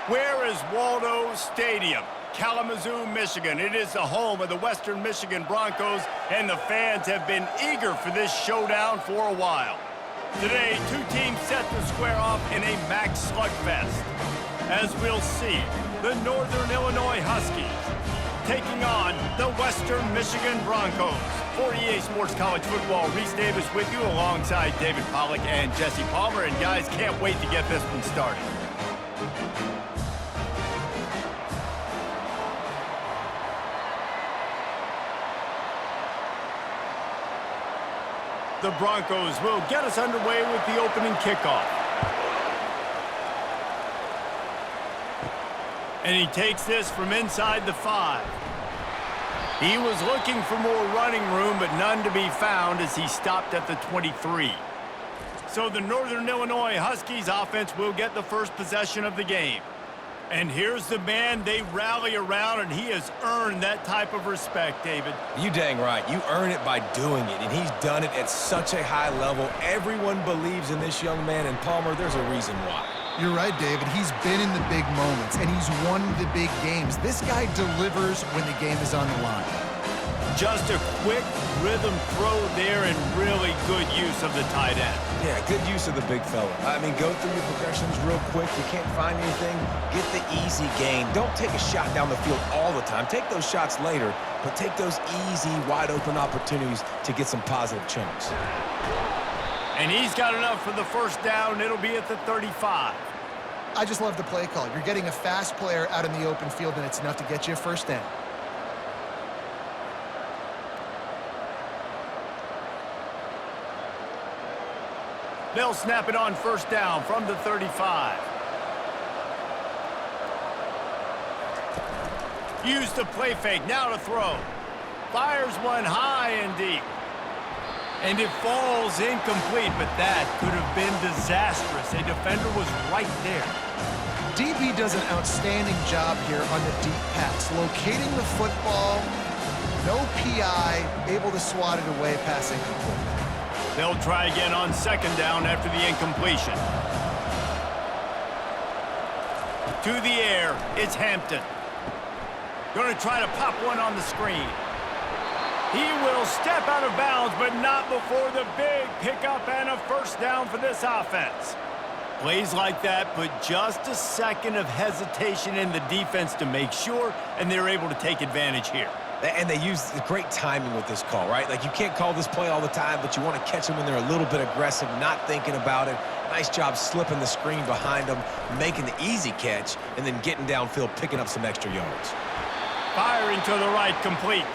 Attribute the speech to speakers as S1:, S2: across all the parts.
S1: Where is Waldo Stadium? Kalamazoo, Michigan. It is the home of the Western Michigan Broncos, and the fans have been eager for this showdown for a while. Today, two teams set to square off in a MAC slugfest. As we'll see, the Northern Illinois Huskies taking on the Western Michigan Broncos. For EA Sports College Football, Reese Davis with you alongside David Pollack and Jesse Palmer. And guys, can't wait to get this one started. The Broncos will get us underway with the opening kickoff. And he takes this from inside the 5. He was looking for more running room, but none to be found as he stopped at the 23. So the Northern Illinois Huskies offense will get the first possession of the game. And here's the man they rally around, and he has earned that type of respect, David.
S2: You dang right. You earn it by doing it, and he's done it at such a high level. Everyone believes in this young man, and Palmer, there's a reason why.
S3: You're right, David. He's been in the big moments, and he's won the big games. This guy delivers when the game is on the line.
S1: Just a quick rhythm throw there and really good use of the tight end.
S2: Yeah, good use of the big fella. I mean, go through your progressions real quick. You can't find anything, get the easy gain. Don't take a shot down the field all the time. Take those shots later, but take those easy, wide-open opportunities to get some positive chunks.
S1: And he's got enough for the first down. It'll be at the 35.
S3: I just love the play call. You're getting a fast player out in the open field, and it's enough to get you a first down.
S1: They'll snap it on first down from the 35. Use the play fake, now to throw. Fires one high and deep. And it falls incomplete, but that could have been disastrous. A defender was right there.
S3: DB does an outstanding job here on the deep pass. Locating the football, no PI, able to swat it away, pass incomplete.
S1: They'll try again on second down after the incompletion. To the air, it's Hampton. Going to try to pop one on the screen. He will step out of bounds, but not before the big pickup and a first down for this offense. Plays like that put just a second of hesitation in the defense to make sure, and they're able to take advantage here.
S2: And they use great timing with this call, right? Like, you can't call this play all the time, but you want to catch them when they're a little bit aggressive, not thinking about it. Nice job slipping the screen behind them, making the easy catch, and then getting downfield, picking up some extra yards.
S1: Firing to the right, complete.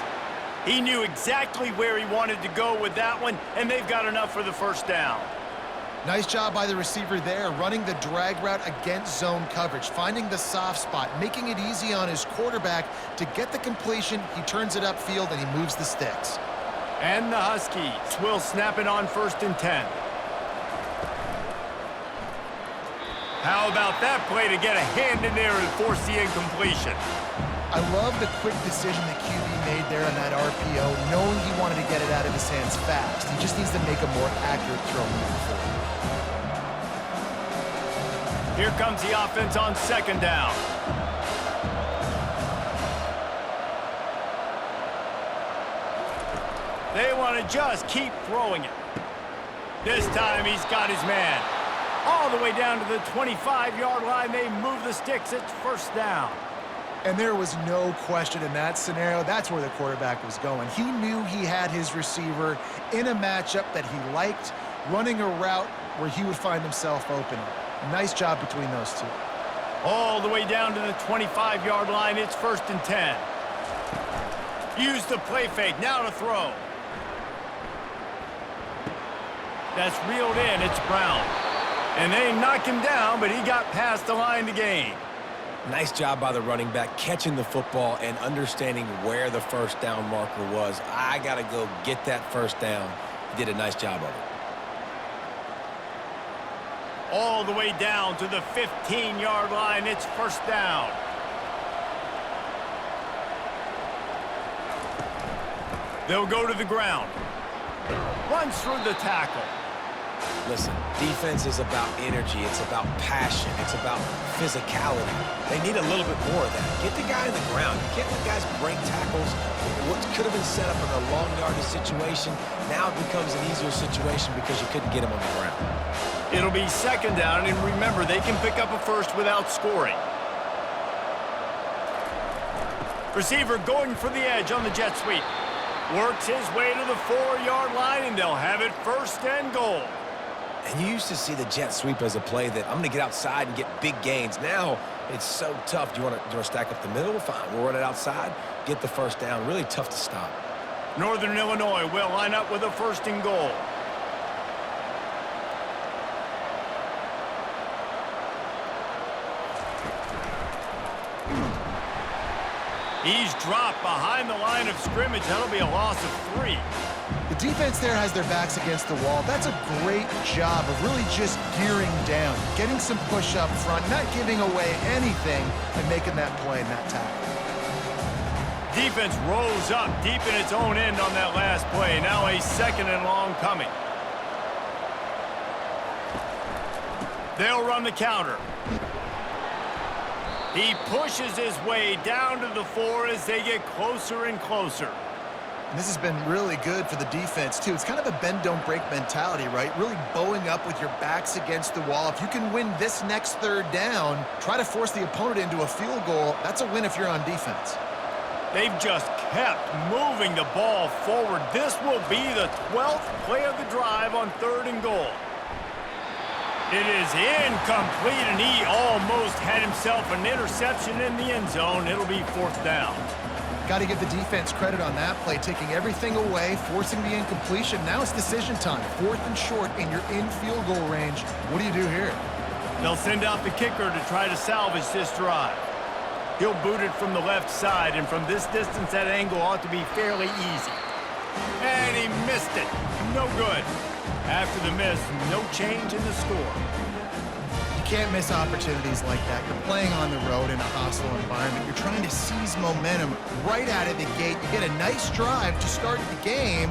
S1: He knew exactly where he wanted to go with that one, and they've got enough for the first down.
S3: Nice job by the receiver there, running the drag route against zone coverage, finding the soft spot, making it easy on his quarterback to get the completion. He turns it upfield, and he moves the sticks.
S1: And the Huskies will snap it on first and 10. How about that play to get a hand in there and force the incompletion?
S3: I love the quick decision the QB made there on that RPO, knowing he wanted to get it out of his hands fast. He just needs to make a more accurate throw moving forward.
S1: Here comes the offense on second down. They want to just keep throwing it. This time he's got his man. All the way down to the 25-yard line. They move the sticks. It's first down.
S3: And there was no question in that scenario. That's where the quarterback was going. He knew he had his receiver in a matchup that he liked, running a route where he would find himself open. Nice job between those two.
S1: All the way down to the 25-yard line. It's first and 10. Use the play fake. Now to throw. That's reeled in. It's Brown. And they knock him down, but he got past the line to gain.
S2: Nice job by the running back, catching the football and understanding where the first down marker was. I got to go get that first down. He did a nice job of it.
S1: All the way down to the 15-yard line. It's first down. They'll go to the ground. Runs through the tackle.
S2: Listen, defense is about energy. It's about passion. It's about physicality. They need a little bit more of that. Get the guy on the ground. You can't let guys break tackles. What could have been set up in a long yardage situation, now it becomes an easier situation because you couldn't get him on the ground.
S1: It'll be second down, and remember, they can pick up a first without scoring. Receiver going for the edge on the jet sweep. Works his way to the 4-yard line, and they'll have it first and goal.
S2: And you used to see the jet sweep as a play that I'm going to get outside and get big gains. Now it's so tough. Do you want to stack up the middle? Fine. We'll run it outside, get the first down. Really tough to stop.
S1: Northern Illinois will line up with a first and goal. He's dropped behind the line of scrimmage. That'll be a loss of 3.
S3: The defense there has their backs against the wall. That's a great job of really just gearing down, getting some push up front, not giving away anything, and making that play and that tackle.
S1: Defense rolls up deep in its own end on that last play. Now a second and long coming. They'll run the counter. He pushes his way down to the 4 as they get closer and closer.
S3: And this has been really good for the defense, too. It's kind of a bend-don't-break mentality, right? Really bowing up with your backs against the wall. If you can win this next third down, try to force the opponent into a field goal. That's a win if you're on defense.
S1: They've just kept moving the ball forward. This will be the 12th play of the drive on 3rd and goal. It is incomplete, and he almost had himself an interception in the end zone. It'll be 4th down.
S3: Got to give the defense credit on that play, taking everything away, forcing the incompletion. Now it's decision time. 4th and short, and you're in field goal range. What do you do here?
S1: They'll send out the kicker to try to salvage this drive. He'll boot it from the left side, and from this distance, that angle ought to be fairly easy. And he missed it. No good. After the miss, no change in the score.
S3: You can't miss opportunities like that. You're playing on the road in a hostile environment. You're trying to seize momentum right out of the gate. You get a nice drive to start the game,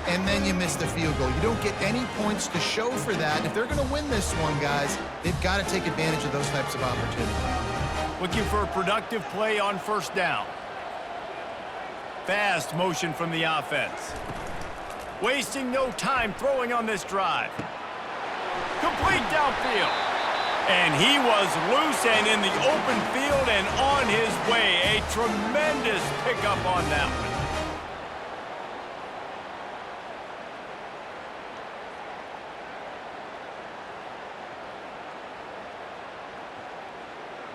S3: and then you miss the field goal. You don't get any points to show for that. If they're going to win this one, guys, they've got to take advantage of those types of opportunities.
S1: Looking for a productive play on 1st down. Fast motion from the offense. Wasting no time throwing on this drive. Complete downfield. And he was loose and in the open field and on his way. A tremendous pickup on that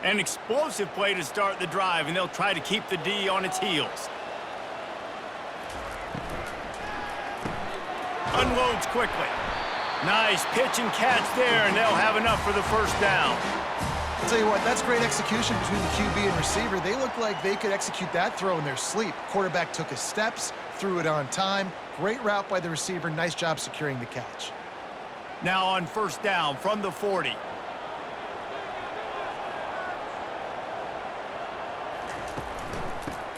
S1: one. An explosive play to start the drive, and they'll try to keep the D on its heels. Unloads quickly. Nice pitch and catch there, and they'll have enough for the 1st down.
S3: I'll tell you what, that's great execution between the QB and receiver. They look like they could execute that throw in their sleep. Quarterback took his steps, threw it on time. Great route by the receiver. Nice job securing the catch.
S1: Now on 1st down from the 40.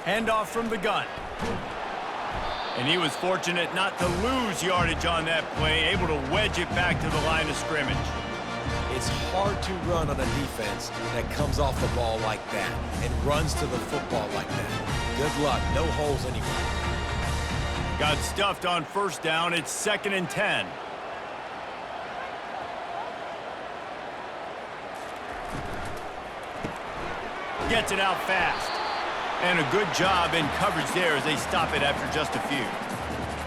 S1: Handoff from the gun. And he was fortunate not to lose yardage on that play, able to wedge it back to the line of scrimmage.
S2: It's hard to run on a defense that comes off the ball like that and runs to the football like that. Good luck. No holes anywhere.
S1: Got stuffed on 1st down. It's 2nd and 10. Gets it out fast. And a good job in coverage there as they stop it after just a few.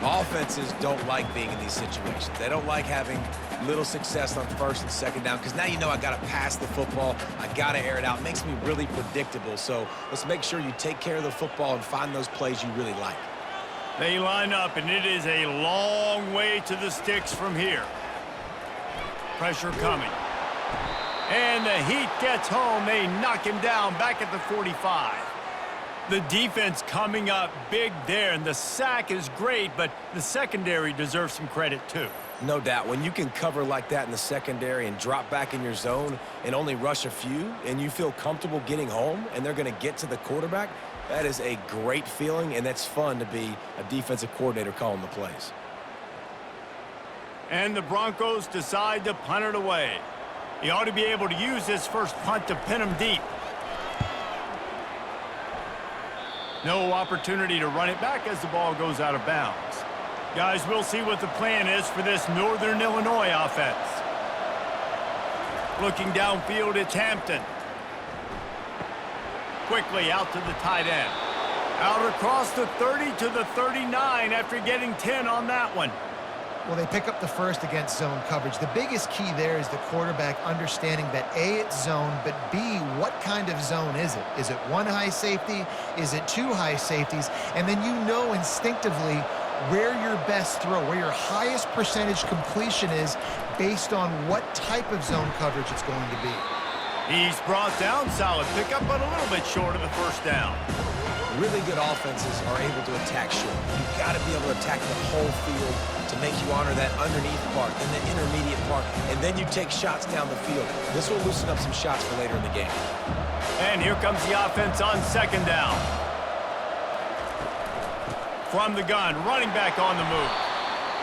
S2: Offenses don't like being in these situations. They don't like having little success on 1st and 2nd down because now you know I got to pass the football. I got to air it out. It makes me really predictable. So let's make sure you take care of the football and find those plays you really like.
S1: They line up, and it is a long way to the sticks from here. Pressure coming. And the heat gets home. They knock him down back at the 45. The defense coming up big there, and the sack is great, but the secondary deserves some credit too.
S2: No doubt. When you can cover like that in the secondary and drop back in your zone and only rush a few, and you feel comfortable getting home, and they're going to get to the quarterback, that is a great feeling, and that's fun to be a defensive coordinator calling the plays.
S1: And the Broncos decide to punt it away. He ought to be able to use this first punt to pin him deep. No opportunity to run it back as the ball goes out of bounds. Guys, we'll see what the plan is for this Northern Illinois offense. Looking downfield, it's Hampton. Quickly out to the tight end. Out across the 30 to the 39 after getting 10 on that one.
S3: Well, they pick up the first against zone coverage. The biggest key there is the quarterback understanding that A, it's zone, but B, what kind of zone is it? Is it one high safety? Is it two high safeties? And then you know instinctively where your best throw, where your highest percentage completion is based on what type of zone coverage it's going to be.
S1: He's brought down, solid pickup, but a little bit short of the first down.
S2: Really good offenses are able to attack short. You've got to be able to attack the whole field to make you honor that underneath part and the intermediate part, and then you take shots down the field. This will loosen up some shots for later in the game.
S1: And here comes the offense on second down. From the gun, running back on the move.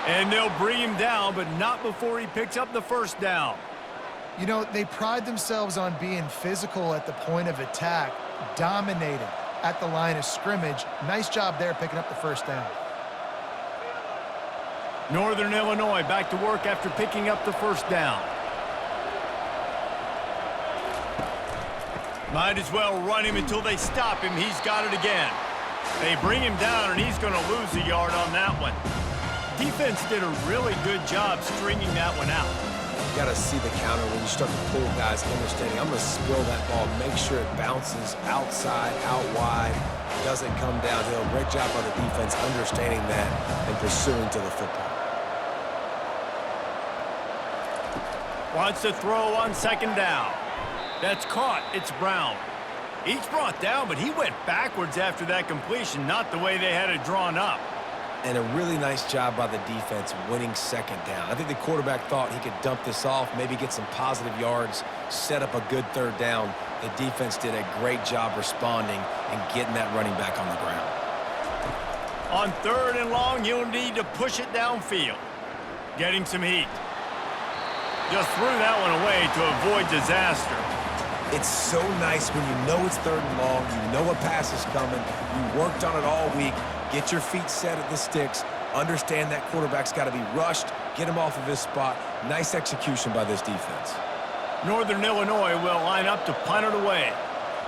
S1: And they'll bring him down, but not before he picks up the first down.
S3: You know, they pride themselves on being physical at the point of attack, dominating at the line of scrimmage. Nice job there picking up the first down.
S1: Northern Illinois back to work after picking up the first down. Might as well run him until they stop him. He's got it again. They bring him down, and he's going to lose a yard on that one. Defense did a really good job stringing that one out.
S2: You got to see the counter when you start to pull guys, understanding I'm going to spill that ball, make sure it bounces outside, out wide, doesn't come downhill. Great job on the defense understanding that and pursuing to the football.
S1: Wants to throw on second down. That's caught. It's Brown. He's brought down, but he went backwards after that completion, not the way they had it drawn up.
S2: And a really nice job by the defense winning second down. I think the quarterback thought he could dump this off, maybe get some positive yards, set up a good third down. The defense did a great job responding and getting that running back on the ground.
S1: On third and long, you'll need to push it downfield. Getting some heat. Just threw that one away to avoid disaster.
S2: It's so nice when you know it's third and long, you know a pass is coming, you worked on it all week, get your feet set at the sticks, understand that quarterback's got to be rushed, get him off of his spot. Nice execution by this defense.
S1: Northern Illinois will line up to punt it away.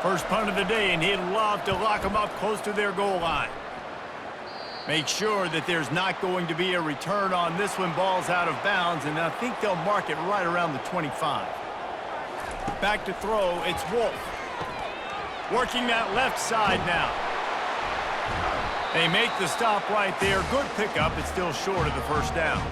S1: First punt of the day, and he'd love to lock them up close to their goal line. Make sure that there's not going to be a return on this when ball's out of bounds, and I think they'll mark it right around the 25. Back to throw, it's Wolf. Working that left side now. They make the stop right there. Good pickup. It's still short of the first down.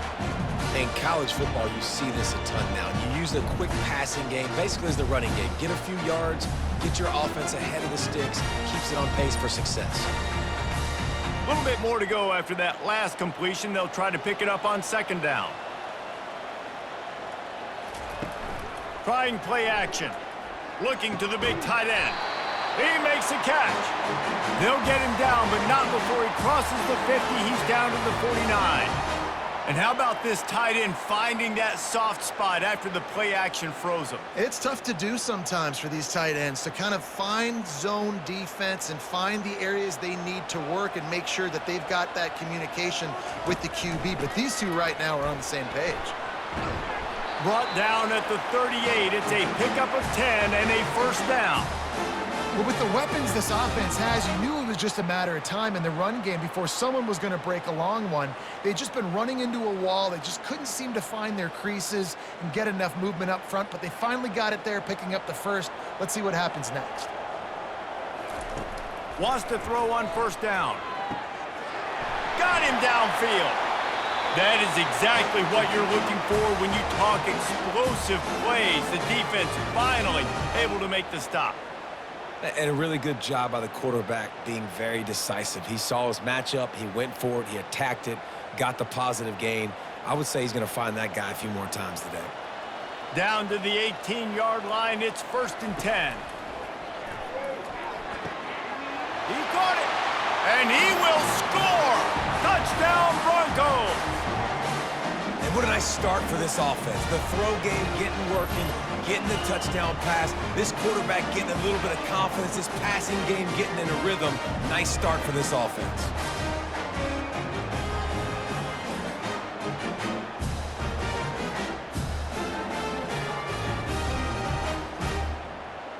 S2: In college football, you see this a ton now. You use the quick passing game, basically as the running game. Get a few yards, get your offense ahead of the sticks, keeps it on pace for success.
S1: A little bit more to go after that last completion. They'll try to pick it up on second down. Trying play action. Looking to the big tight end. He makes a catch. They'll get him down, but not before he crosses the 50. He's down to the 49. And how about this tight end finding that soft spot after the play action froze him?
S3: It's tough to do sometimes for these tight ends to kind of find zone defense and find the areas they need to work and make sure that they've got that communication with the QB. But these two right now are on the same page.
S1: Brought down at the 38. It's a pickup of 10 and a first down.
S3: Well, with the weapons this offense has, you knew it was just a matter of time in the run game before someone was going to break a long one. They'd just been running into a wall. They just couldn't seem to find their creases and get enough movement up front, but they finally got it there, picking up the first. Let's see what happens next.
S1: Wants to throw on first down. Got him downfield. That is exactly what you're looking for when you talk explosive plays. The defense finally able to make the stop.
S2: And a really good job by the quarterback being very decisive. He saw his matchup, he went for it, he attacked it, got the positive gain. I would say he's going to find that guy a few more times today.
S1: Down to the 18-yard line, it's first and 10. He caught it, and he will score! Touchdown, Broncos!
S2: And What a nice start for this offense. The throw game getting working, getting the touchdown pass. This quarterback getting a little bit of confidence. This passing game getting in a rhythm. Nice start for this offense.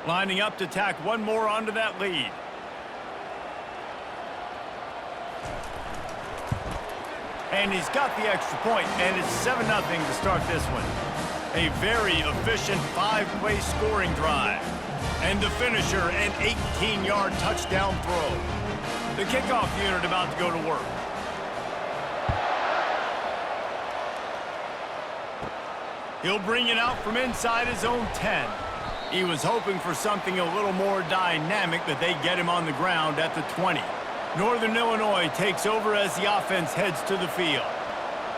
S1: Lining up to tack one more onto that lead. And he's got the extra point, and it's 7-0 to start this one. A very efficient 5-play scoring drive. And the finisher, an 18-yard touchdown throw. The kickoff unit about to go to work. He'll bring it out from inside his own 10. He was hoping for something a little more dynamic, but they get him on the ground at the 20. Northern Illinois takes over as the offense heads to the field.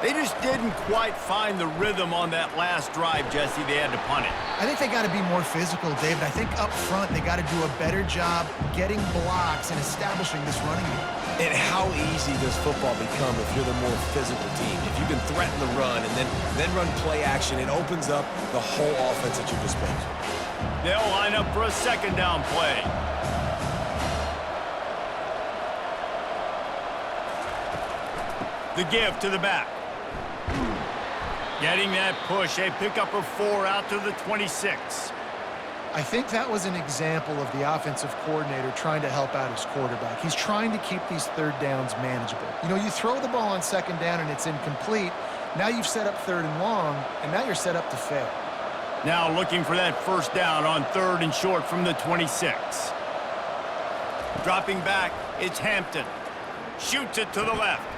S1: They just didn't quite find the rhythm on that last drive, Jesse. They had to punt it.
S3: I think they got to be more physical, David. I think up front they got to do a better job getting blocks and establishing this running game.
S2: And how easy does football become if you're the more physical team? If you can threaten the run and then run play action, it opens up the whole offense at your disposal.
S1: They'll line up for a second down play. The give to the back. Getting that push, a pickup of 4 out to the 26.
S3: I think that was an example of the offensive coordinator trying to help out his quarterback. He's trying to keep these third downs manageable. You know, you throw the ball on second down and it's incomplete. Now you've set up third and long, and now you're set up to fail.
S1: Now looking for that first down on 3rd and short from the 26. Dropping back, it's Hampton. Shoots it to the left.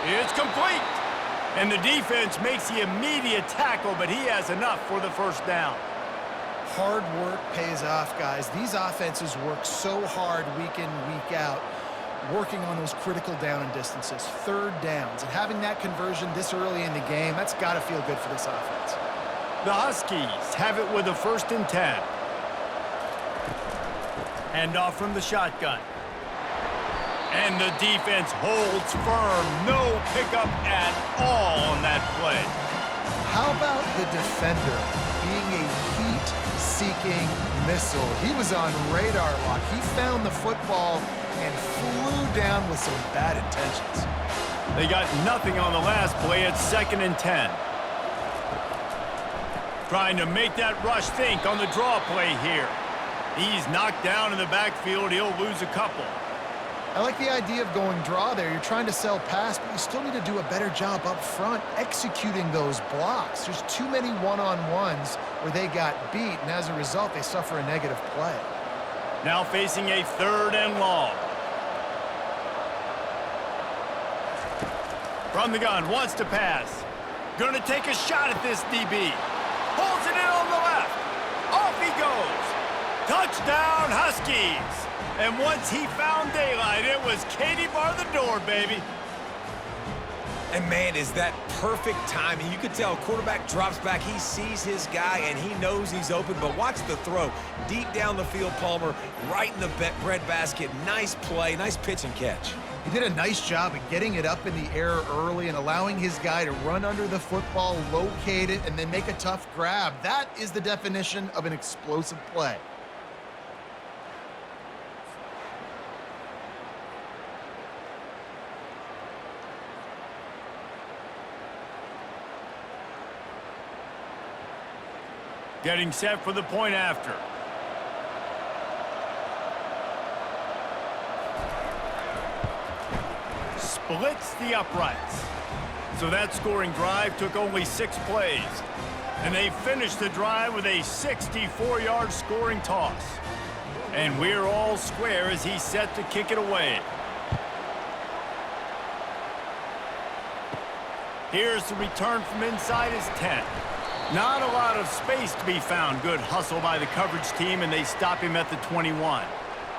S1: It's complete. And the defense makes the immediate tackle, but he has enough for the first down.
S3: Hard work pays off, guys. These offenses work so hard week in, week out, working on those critical down and distances, third downs. And having that conversion this early in the game, that's got to feel good for this offense.
S1: The Huskies have it with a 1st and 10. Handoff from the shotgun. And the defense holds firm. No pickup at all on that play.
S3: How about the defender being a heat-seeking missile? He was on radar lock. He found the football and flew down with some bad intentions.
S1: They got nothing on the last play at 2nd and 10. Trying to make that rush think on the draw play here. He's knocked down in the backfield. He'll lose a couple.
S3: I like the idea of going draw there. You're trying to sell pass, but you still need to do a better job up front executing those blocks. There's too many one-on-ones where they got beat, and as a result, they suffer a negative play.
S1: Now facing a 3rd and long. From the gun, wants to pass. Gonna take a shot at this DB. Pulls it in on the left. Off he goes. Touchdown, Huskies. And once he found daylight, it was Katie bar the door, baby.
S2: And, man, is that perfect timing. You could tell quarterback drops back. He sees his guy, and he knows he's open. But watch the throw. Deep down the field, Palmer, right in the breadbasket. Nice play, nice pitch and catch.
S3: He did a nice job of getting it up in the air early and allowing his guy to run under the football, locate it, and then make a tough grab. That is the definition of an explosive play.
S1: Getting set for the point after. Splits the uprights. So that scoring drive took only 6 plays. And they finished the drive with a 64-yard scoring toss. And we're all square as he's set to kick it away. Here's the return from inside his 10. Not a lot of space to be found. Good hustle by the coverage team, and they stop him at the 21.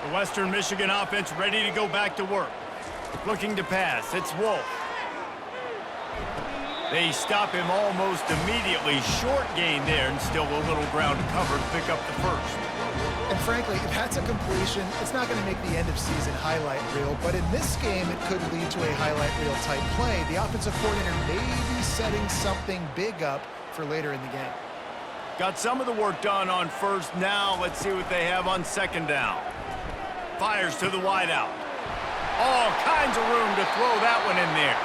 S1: The Western Michigan offense ready to go back to work. Looking to pass. It's Wolf. They stop him almost immediately. Short gain there, and still a little ground to cover to pick up the first.
S3: And frankly, if that's a completion, it's not going to make the end-of-season highlight reel. But in this game, it could lead to a highlight reel type play. The offensive coordinator may be setting something big up for later in the game.
S1: Got some of the work done on first. Now let's see what they have on second down. Fires to the wideout. All kinds of room to throw that one in there.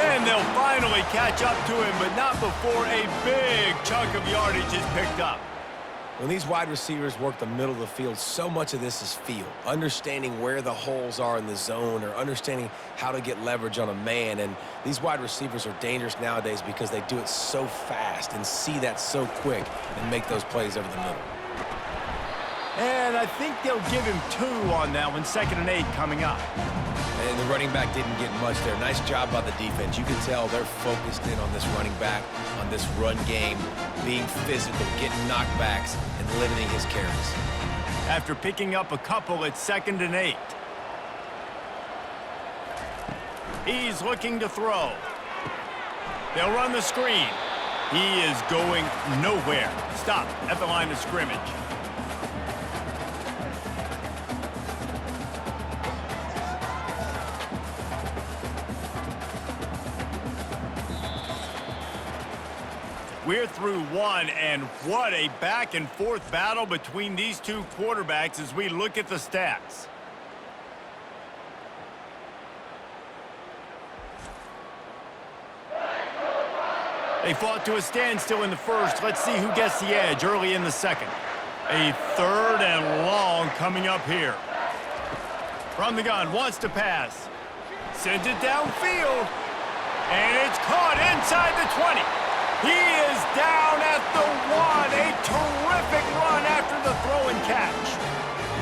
S1: And they'll finally catch up to him, but not before a big chunk of yardage is picked up.
S2: When these wide receivers work the middle of the field, so much of this is feel. Understanding where the holes are in the zone or understanding how to get leverage on a man. And these wide receivers are dangerous nowadays because they do it so fast and see that so quick and make those plays over the middle.
S1: And I think they'll give him 2 on that one, 2nd and 8 coming up.
S2: And the running back didn't get much there. Nice job by the defense. You can tell they're focused in on this running back, on this run game, being physical, getting knockbacks, and limiting his carries.
S1: After picking up a couple, it's 2nd and 8. He's looking to throw. They'll run the screen. He is going nowhere. Stop at the line of scrimmage. We're through one, and what a back-and-forth battle between these two quarterbacks as we look at the stats. They fought to a standstill in the first. Let's see who gets the edge early in the second. A 3rd and long coming up here. From the gun, wants to pass. Sends it downfield. And it's caught inside the 20. He is down at the 1. A terrific run after the throw and catch.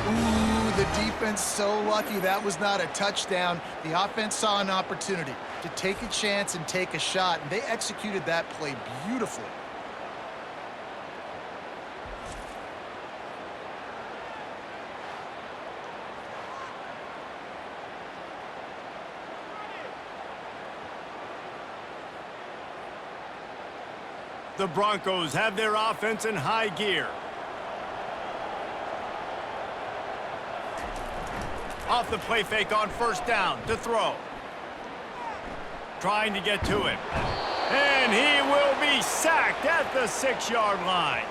S3: Ooh, the defense so lucky that was not a touchdown. The offense saw an opportunity to take a chance and take a shot, and they executed that play beautifully.
S1: The Broncos have their offense in high gear. Off the play fake on first down to throw. Trying to get to him. And he will be sacked at the 6-yard line.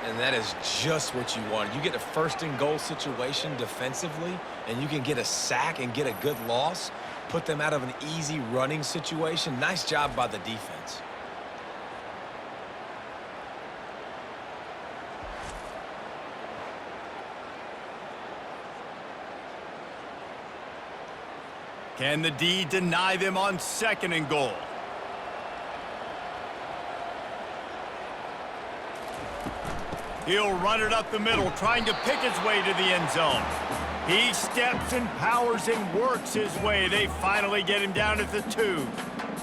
S2: And that is just what you want. You get a 1st and goal situation defensively, and you can get a sack and get a good loss, put them out of an easy running situation. Nice job by the defense.
S1: Can the D deny them on 2nd and goal? He'll run it up the middle, trying to pick his way to the end zone. He steps and powers and works his way. They finally get him down at the 2.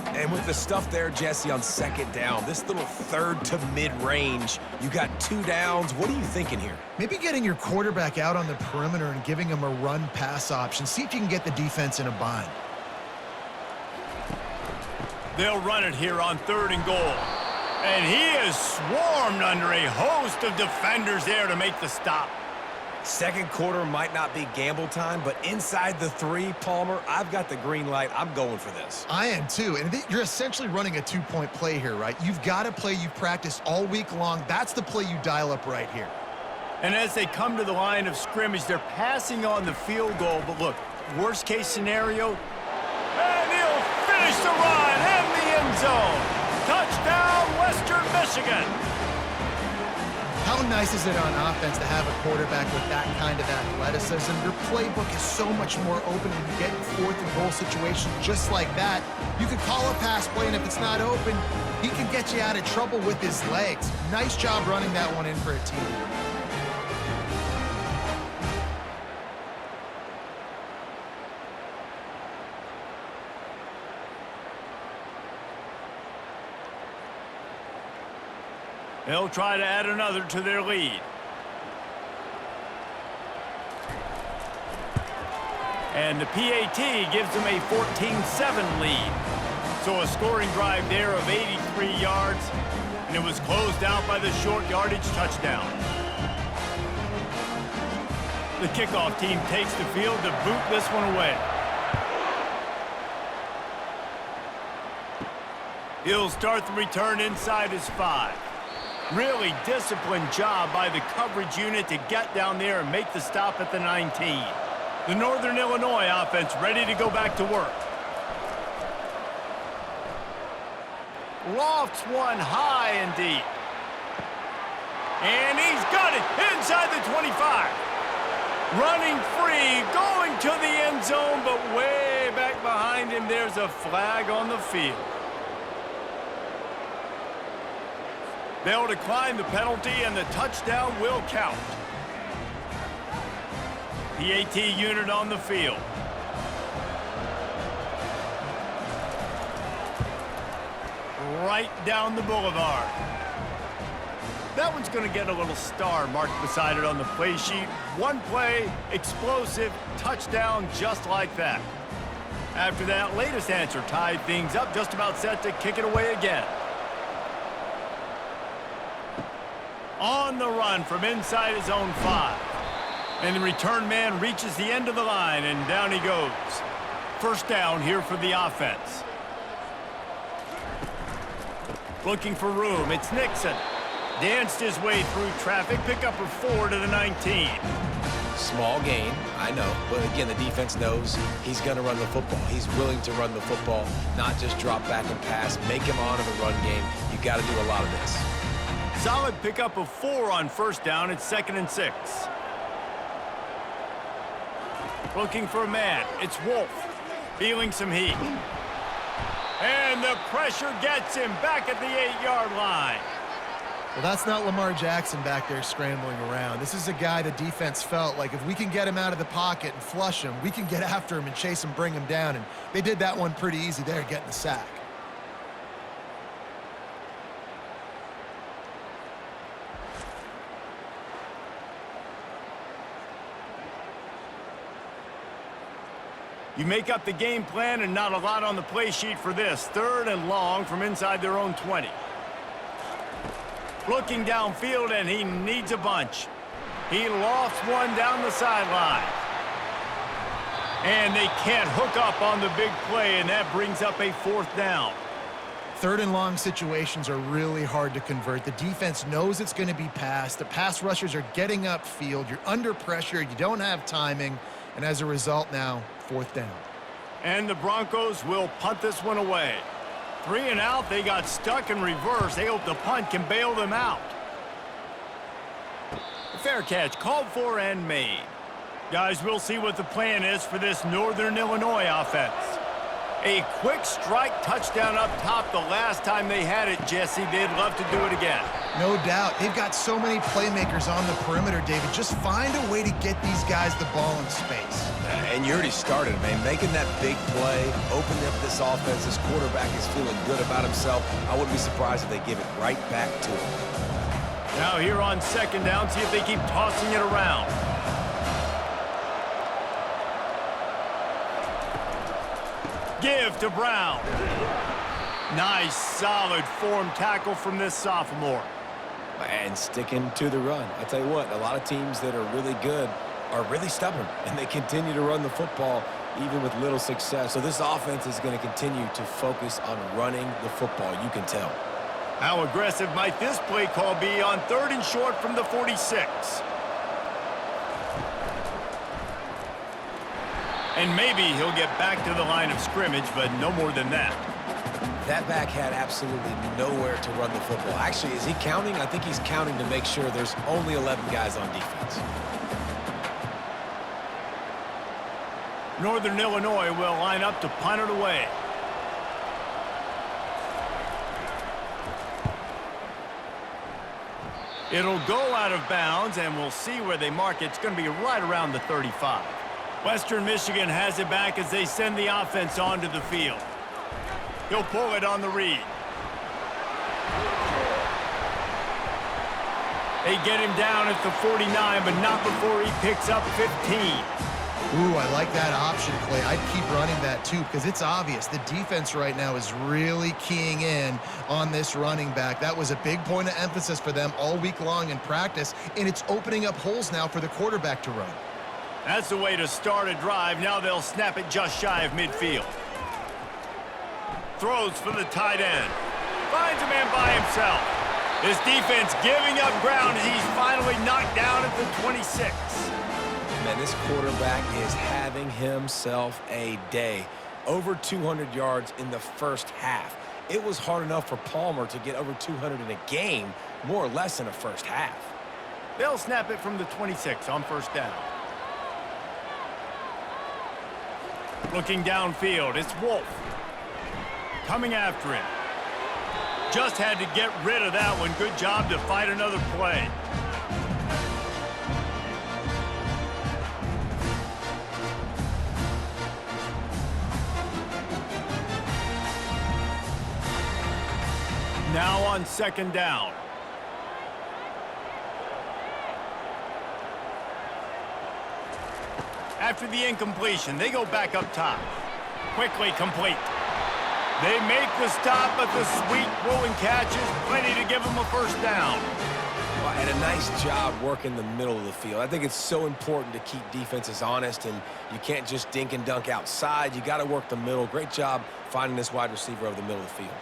S2: And with the stuff there, Jesse, on 2nd down, this little 3rd to mid-range, you got 2 downs. What are you thinking here?
S3: Maybe getting your quarterback out on the perimeter and giving him a run-pass option. See if you can get the defense in a bind.
S1: They'll run it here on 3rd and goal. And he is swarmed under a host of defenders there to make the stop.
S2: 2nd quarter might not be gamble time, but inside the 3, Palmer, I've got the green light. I'm going for this.
S3: I am too, and you're essentially running a 2-point play here, right? You've got a play you've practiced all week long. That's the play you dial up right here.
S1: And as they come to the line of scrimmage, they're passing on the field goal. But look, worst case scenario, and he'll finish the run in the end zone. Touchdown, Western Michigan.
S3: How nice is it on offense to have a quarterback with that kind of athleticism? Your playbook is so much more open when you get in 4th and goal situations just like that. You could call a pass play, and if it's not open, he can get you out of trouble with his legs. Nice job running that one in for a team.
S1: They'll try to add another to their lead. And the PAT gives them a 14-7 lead. So a scoring drive there of 83 yards, and it was closed out by the short yardage touchdown. The kickoff team takes the field to boot this one away. He'll start the return inside his 5. Really disciplined job by the coverage unit to get down there and make the stop at the 19. The Northern Illinois offense ready to go back to work. Lofts one high and deep. And he's got it inside the 25. Running free, going to the end zone, but way back behind him, there's a flag on the field. They'll decline the penalty, and the touchdown will count. PAT unit on the field. Right down the boulevard. That one's going to get a little star marked beside it on the play sheet. One play, explosive, touchdown, just like that. After that latest answer tied things up, just about set to kick it away again. On the run from inside his own 5. And the return man reaches the end of the line, and down he goes. First down here for the offense. Looking for room, it's Nixon. Danced his way through traffic, pick up a 4 to the 19.
S2: Small gain, I know, but again, the defense knows he's going to run the football. He's willing to run the football, not just drop back and pass, make him honor the run game. You got to do a lot of this.
S1: Solid pickup of 4 on first down. It's 2nd and 6. Looking for a man. It's Wolf. Feeling some heat. And the pressure gets him back at the 8-yard line.
S3: Well, that's not Lamar Jackson back there scrambling around. This is a guy the defense felt like if we can get him out of the pocket and flush him, we can get after him and chase him, bring him down. And they did that one pretty easy there, getting the sack.
S1: You make up the game plan and not a lot on the play sheet for this. 3rd and long from inside their own 20. Looking downfield, and he needs a bunch. He lofts one down the sideline. And they can't hook up on the big play, and that brings up a 4th down.
S3: 3rd and long situations are really hard to convert. The defense knows it's going to be passed. The pass rushers are getting upfield. You're under pressure. You don't have timing. And as a result now, 4th down.
S1: And the Broncos will punt this one away. 3 and out, they got stuck in reverse. They hope the punt can bail them out. Fair catch, called for and made. Guys, we'll see what the plan is for this Northern Illinois offense. A quick strike touchdown up top the last time they had it, Jesse. They'd love to do it again.
S3: No doubt. They've got so many playmakers on the perimeter, David. Just find a way to get these guys the ball in space.
S2: And you already started, man. Making that big play, opening up this offense. This quarterback is feeling good about himself. I wouldn't be surprised if they give it right back to him.
S1: Now here on 2nd down, see if they keep tossing it around. Give to Brown. Nice, solid form tackle from this sophomore.
S2: And sticking to the run. I tell you what, a lot of teams that are really good are really stubborn, and they continue to run the football even with little success. So this offense is going to continue to focus on running the football. You can tell.
S1: How aggressive might this play call be on 3rd and short from the 46? And maybe he'll get back to the line of scrimmage, but no more than that.
S2: That back had absolutely nowhere to run the football. Actually, is he counting? I think he's counting to make sure there's only 11 guys on defense.
S1: Northern Illinois will line up to punt it away. It'll go out of bounds, and we'll see where they mark it. It's going to be right around the 35. Western Michigan has it back as they send the offense onto the field. He'll pull it on the read. They get him down at the 49, but not before he picks up 15.
S3: Ooh, I like that option play. I'd keep running that too because it's obvious the defense right now is really keying in on this running back. That was a big point of emphasis for them all week long in practice, and it's opening up holes now for the quarterback to run.
S1: That's the way to start a drive. Now they'll snap it just shy of midfield. Throws for the tight end. Finds a man by himself. This defense giving up ground as he's finally knocked down at the 26.
S2: Man, this quarterback is having himself a day. Over 200 yards in the first half. It was hard enough for Palmer to get over 200 in a game, more or less in a first half.
S1: They'll snap it from the 26 on first down. Looking downfield, it's Wolf. Coming after him. Just had to get rid of that one. Good job to fight another play. Now on second down. After the incompletion, they go back up top. Quickly complete. They make the stop, but the sweet rolling catch is plenty to give them a first down.
S2: Well, and a nice job working the middle of the field. I think it's so important to keep defenses honest, and you can't just dink and dunk outside. You got to work the middle. Great job finding this wide receiver over the middle of the field.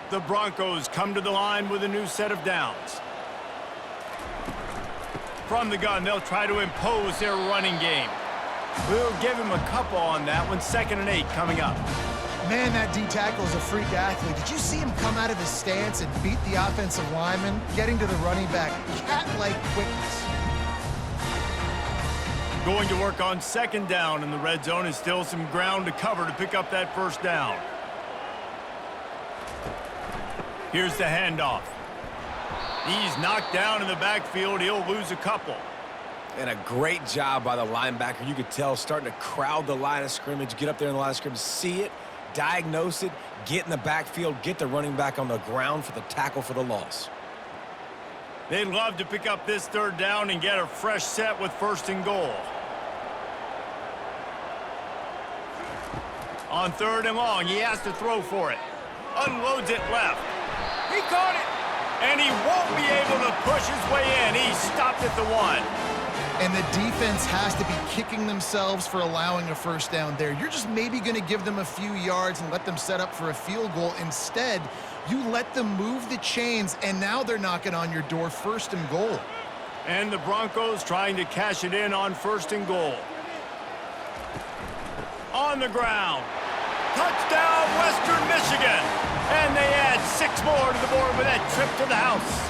S1: The Broncos come to the line with a new set of downs. From the gun, they'll try to impose their running game. We'll give him a couple on that one. 2nd and 8 coming up.
S3: Man, that D-tackle is a freak athlete. Did you see him come out of his stance and beat the offensive lineman, getting to the running back? Cat-like quickness.
S1: Going to work on 2nd down in the red zone, and still some ground to cover to pick up that first down. Here's the handoff. He's knocked down in the backfield. He'll lose a couple.
S2: And a great job by the linebacker. You could tell starting to crowd the line of scrimmage, get up there in the line of scrimmage, see it, diagnose it, get in the backfield, get the running back on the ground for the tackle for the loss.
S1: They'd love to pick up this 3rd down and get a fresh set with 1st and goal. On 3rd and long, he has to throw for it. Unloads it left. He caught it, and he won't be able to push his way in. He stopped at the 1.
S3: And the defense has to be kicking themselves for allowing a first down there. You're just maybe going to give them a few yards and let them set up for a field goal. Instead, you let them move the chains, and now they're knocking on your door 1st and goal.
S1: And the Broncos trying to cash it in on 1st and goal. On the ground. Touchdown, Western Michigan. And they add 6 more to the board with that trip to the house.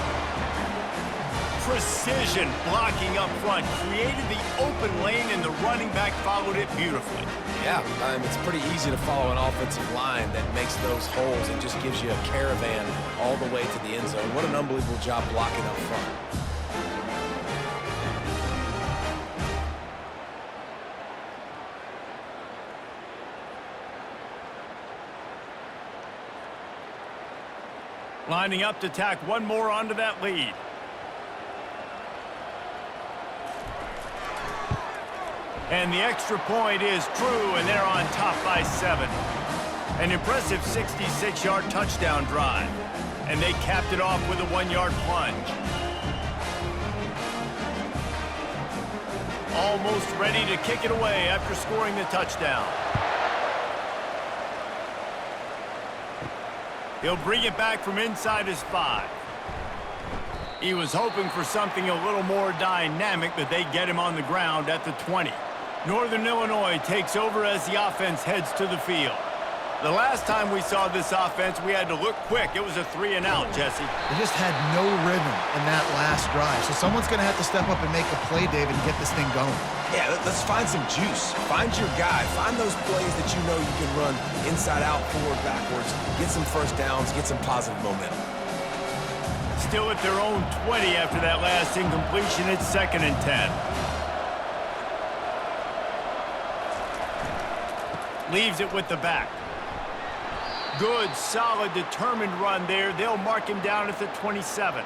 S1: Precision blocking up front created the open lane, and the running back followed it beautifully.
S2: Yeah, it's pretty easy to follow an offensive line that makes those holes and just gives you a caravan all the way to the end zone. What an unbelievable job blocking up front.
S1: Lining up to tack one more onto that lead. And the extra point is true, and they're on top by 7. An impressive 66-yard touchdown drive. And they capped it off with a 1-yard plunge. Almost ready to kick it away after scoring the touchdown. He'll bring it back from inside his 5. He was hoping for something a little more dynamic, but they get him on the ground at the 20. Northern Illinois takes over as the offense heads to the field. The last time we saw this offense, we had to look quick. It was a 3-and-out, Jesse.
S3: They just had no rhythm in that last drive. So someone's going to have to step up and make a play, David, and get this thing going.
S2: Yeah, let's find some juice. Find your guy. Find those plays that you know you can run inside out, forward, backwards. Get some first downs. Get some positive momentum.
S1: Still at their own 20 after that last incompletion. It's 2nd and 10. Leaves it with the back. Good, solid, determined run there. They'll mark him down at the 27.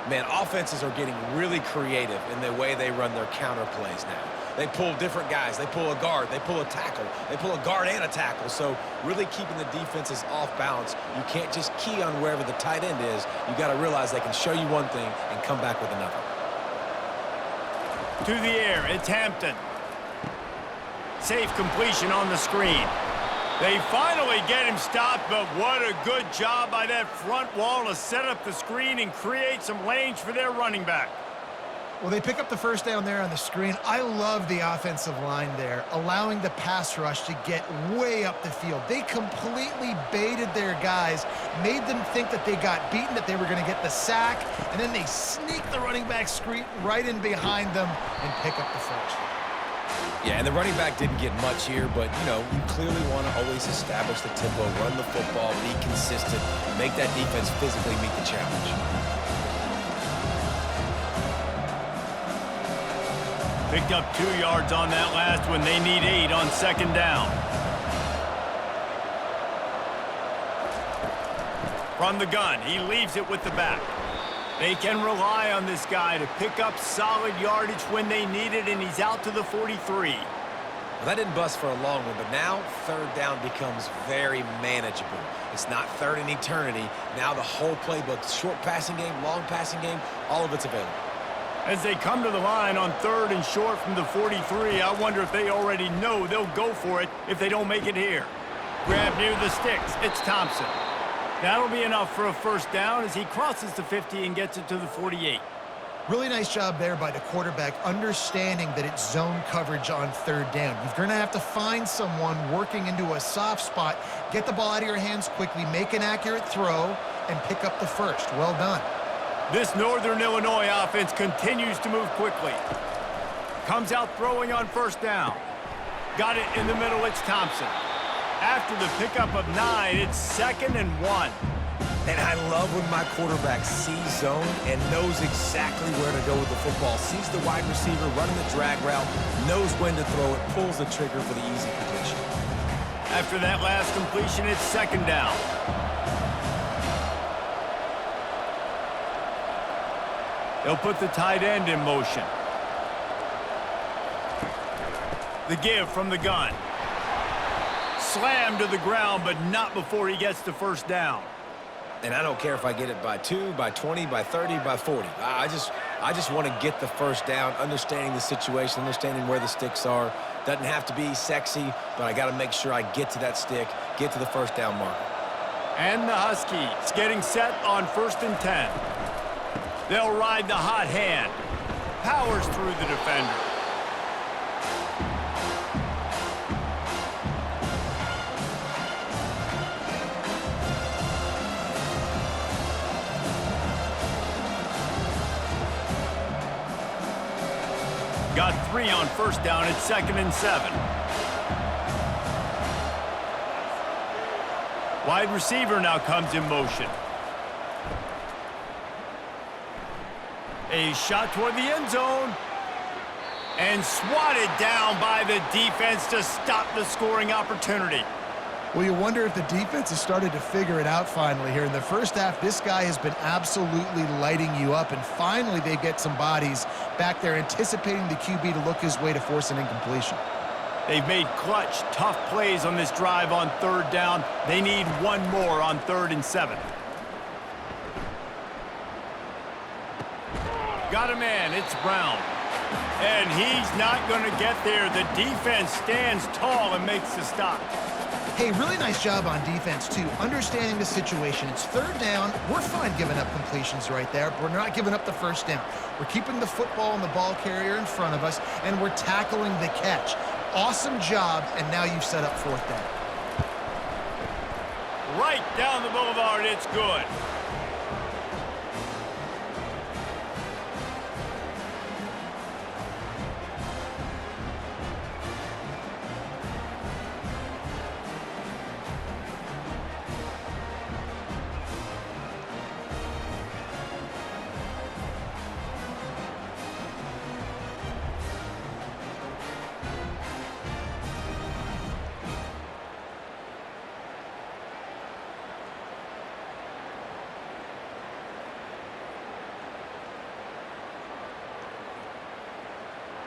S2: Man, offenses are getting really creative in the way they run their counter plays now. they pull different guys. They pull a guard, they pull a tackle, they pull a guard and a tackle. So really keeping the defenses off balance. You can't just key on wherever the tight end is. You got to realize they can show you one thing and come back with another.
S1: To the air, it's Hampton. Safe completion on the screen. They finally get him stopped, but what a good job by that front wall to set up the screen and create some lanes for their running back.
S3: Well, they pick up the first down there on the screen. I love the offensive line there, allowing the pass rush to get way up the field. They completely baited their guys, made them think that they got beaten, that they were going to get the sack, and then they sneak the running back screen right in behind them and pick up the first.
S2: Yeah, and the running back didn't get much here, but, you know, you clearly want to always establish the tempo, run the football, be consistent, make that defense physically meet the challenge.
S1: Picked up 2 yards on that last one. They need 8 on second down. From the gun, he leaves it with the back. They can rely on this guy to pick up solid yardage when they need it, and he's out to the 43.
S2: Well, that didn't bust for a long one, but now third down becomes very manageable. It's not third in eternity. Now the whole playbook, short passing game, long passing game, all of it's available.
S1: As they come to the line on third and short from the 43, I wonder if they already know they'll go for it if they don't make it here. Grab near the sticks. It's Thompson. That'll be enough for a first down as he crosses the 50 and gets it to the 48.
S3: Really nice job there by the quarterback, understanding that it's zone coverage on third down. You're going to have to find someone working into a soft spot, get the ball out of your hands quickly, make an accurate throw, and pick up the first. Well done.
S1: This Northern Illinois offense continues to move quickly. Comes out throwing on first down. Got it in the middle, it's Thompson. After the pickup of 9, it's 2nd and 1.
S2: And I love when my quarterback sees zone and knows exactly where to go with the football. Sees the wide receiver running the drag route, knows when to throw it, pulls the trigger for the easy completion.
S1: After that last completion, it's 2nd down. They'll put the tight end in motion. The give from the gun. Slammed to the ground, but not before he gets the first down.
S2: And I don't care if I get it by 2, by 20, by 30, by 40. I just want to get the first down, understanding the situation, understanding where the sticks are. Doesn't have to be sexy, but I got to make sure I get to that stick, get to the first down marker.
S1: And the Huskies getting set on 1st and 10. They'll ride the hot hand. Powers through the defender. Got 3 on first down at 2nd and 7. Wide receiver now comes in motion. A shot toward the end zone. And swatted down by the defense to stop the scoring opportunity.
S3: Well, you wonder if the defense has started to figure it out finally here. In the first half, this guy has been absolutely lighting you up, and finally they get some bodies back there anticipating the QB to look his way to force an incompletion.
S1: They've made clutch, tough plays on this drive on third down. They need one more on 3rd and 7. Got a man, it's Brown. And he's not going to get there. The defense stands tall and makes the stop.
S3: Hey, really nice job on defense, too, understanding the situation. It's third down. We're fine giving up completions right there, but we're not giving up the first down. We're keeping the football and the ball carrier in front of us, and we're tackling the catch. Awesome job, and now you've set up 4th down.
S1: Right down the boulevard, it's good.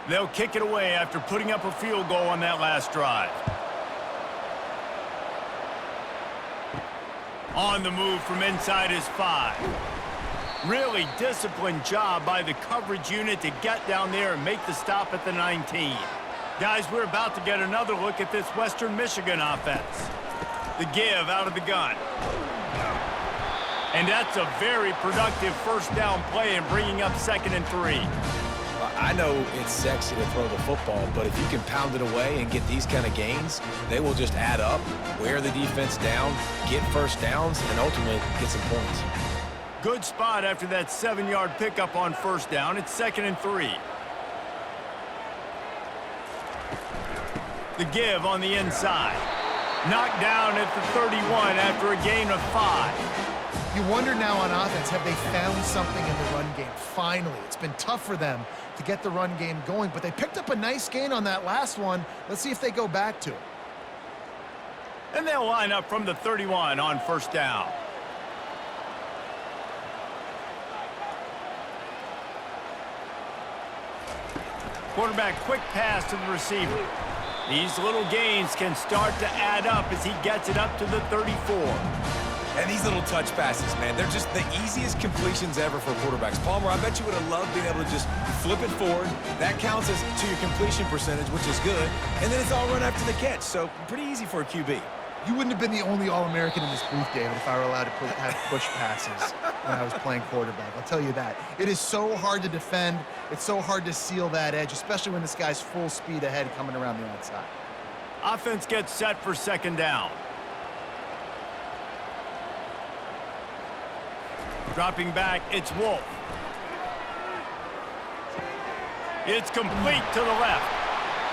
S1: They'll kick it away after putting up a field goal on that last drive. On the move from inside his 5. Really disciplined job by the coverage unit to get down there and make the stop at the 19. Guys, we're about to get another look at this Western Michigan offense. The give out of the gun. And that's a very productive first down play and bringing up 2nd and 3.
S2: I know it's sexy to throw the football, but if you can pound it away and get these kind of gains, they will just add up, wear the defense down, get first downs, and ultimately get some points.
S1: Good spot after that 7-yard pickup on first down. It's 2nd and 3. The give on the inside. Knocked down at the 31 after a gain of 5.
S3: You wonder now on offense, have they found something in the run game? Finally, it's been tough for them to get the run game going, but they picked up a nice gain on that last one. Let's see if they go back to it.
S1: And they'll line up from the 31 on first down. Quarterback quick pass to the receiver. These little gains can start to add up as he gets it up to the 34.
S2: And these little touch passes, man, they're just the easiest completions ever for quarterbacks. Palmer, I bet you would have loved being able to just flip it forward. That counts as to your completion percentage, which is good. And then it's all run after the catch, so pretty easy for a QB.
S3: You wouldn't have been the only All-American in this booth, David, if I were allowed to have push passes when I was playing quarterback. I'll tell you that. It is so hard to defend. It's so hard to seal that edge, especially when this guy's full speed ahead coming around the outside.
S1: Offense gets set for 2nd down. Dropping back, it's Wolf. It's complete to the left.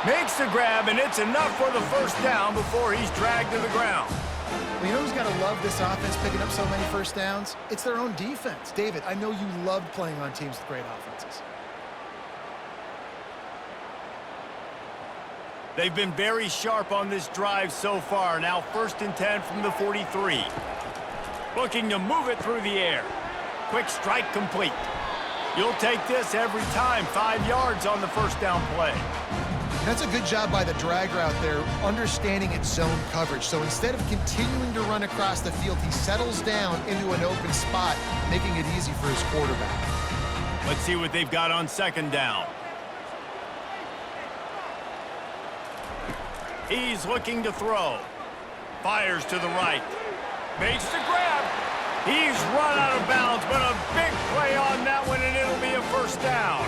S1: Makes the grab, and it's enough for the first down before he's dragged to the ground.
S3: Well, you know who's got to love this offense picking up so many first downs? It's their own defense. David, I know you loved playing on teams with great offenses.
S1: They've been very sharp on this drive so far. Now 1st and 10 from the 43. Looking to move it through the air. Quick strike complete. You'll take this every time. 5 yards on the first down play.
S3: That's a good job by the drag route there, understanding its zone coverage. So instead of continuing to run across the field, he settles down into an open spot, making it easy for his quarterback.
S1: Let's see what they've got on 2nd down. He's looking to throw. Fires to the right. Makes the grab. He's run out of bounds, but a big play on that one, and it'll be a first down.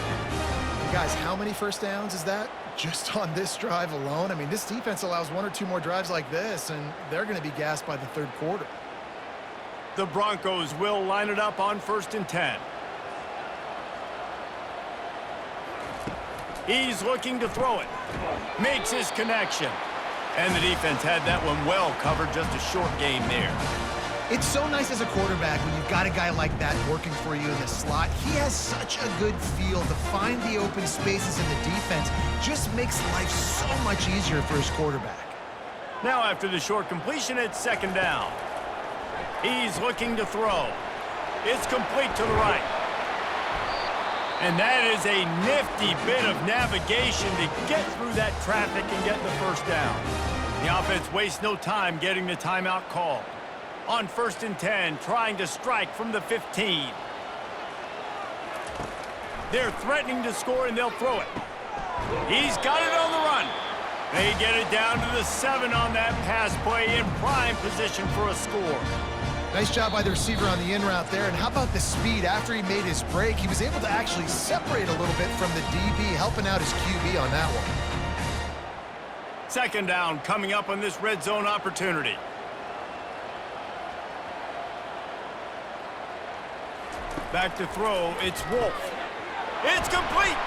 S3: Guys, how many first downs is that? Just on this drive alone? I mean, this defense allows 1 or 2 more drives like this, and they're going to be gassed by the 3rd quarter.
S1: The Broncos will line it up on 1st and 10. He's looking to throw it. Makes his connection. And the defense had that one well covered, just a short gain there.
S3: It's so nice as a quarterback when you've got a guy like that working for you in the slot. He has such a good feel to find the open spaces in the defense. Just makes life so much easier for his quarterback.
S1: Now after the short completion, it's 2nd down. He's looking to throw. It's complete to the right. And that is a nifty bit of navigation to get through that traffic and get the first down. The offense wastes no time getting the timeout called. On 1st and 10, trying to strike from the 15. They're threatening to score, and they'll throw it. He's got it on the run. They get it down to the 7 on that pass play, in prime position for a score.
S3: Nice job by the receiver on the in route there. And how about the speed after he made his break? He was able to actually separate a little bit from the DB, helping out his QB on that one.
S1: 2nd down coming up on this red zone opportunity. Back to throw, it's Wolf. It's complete!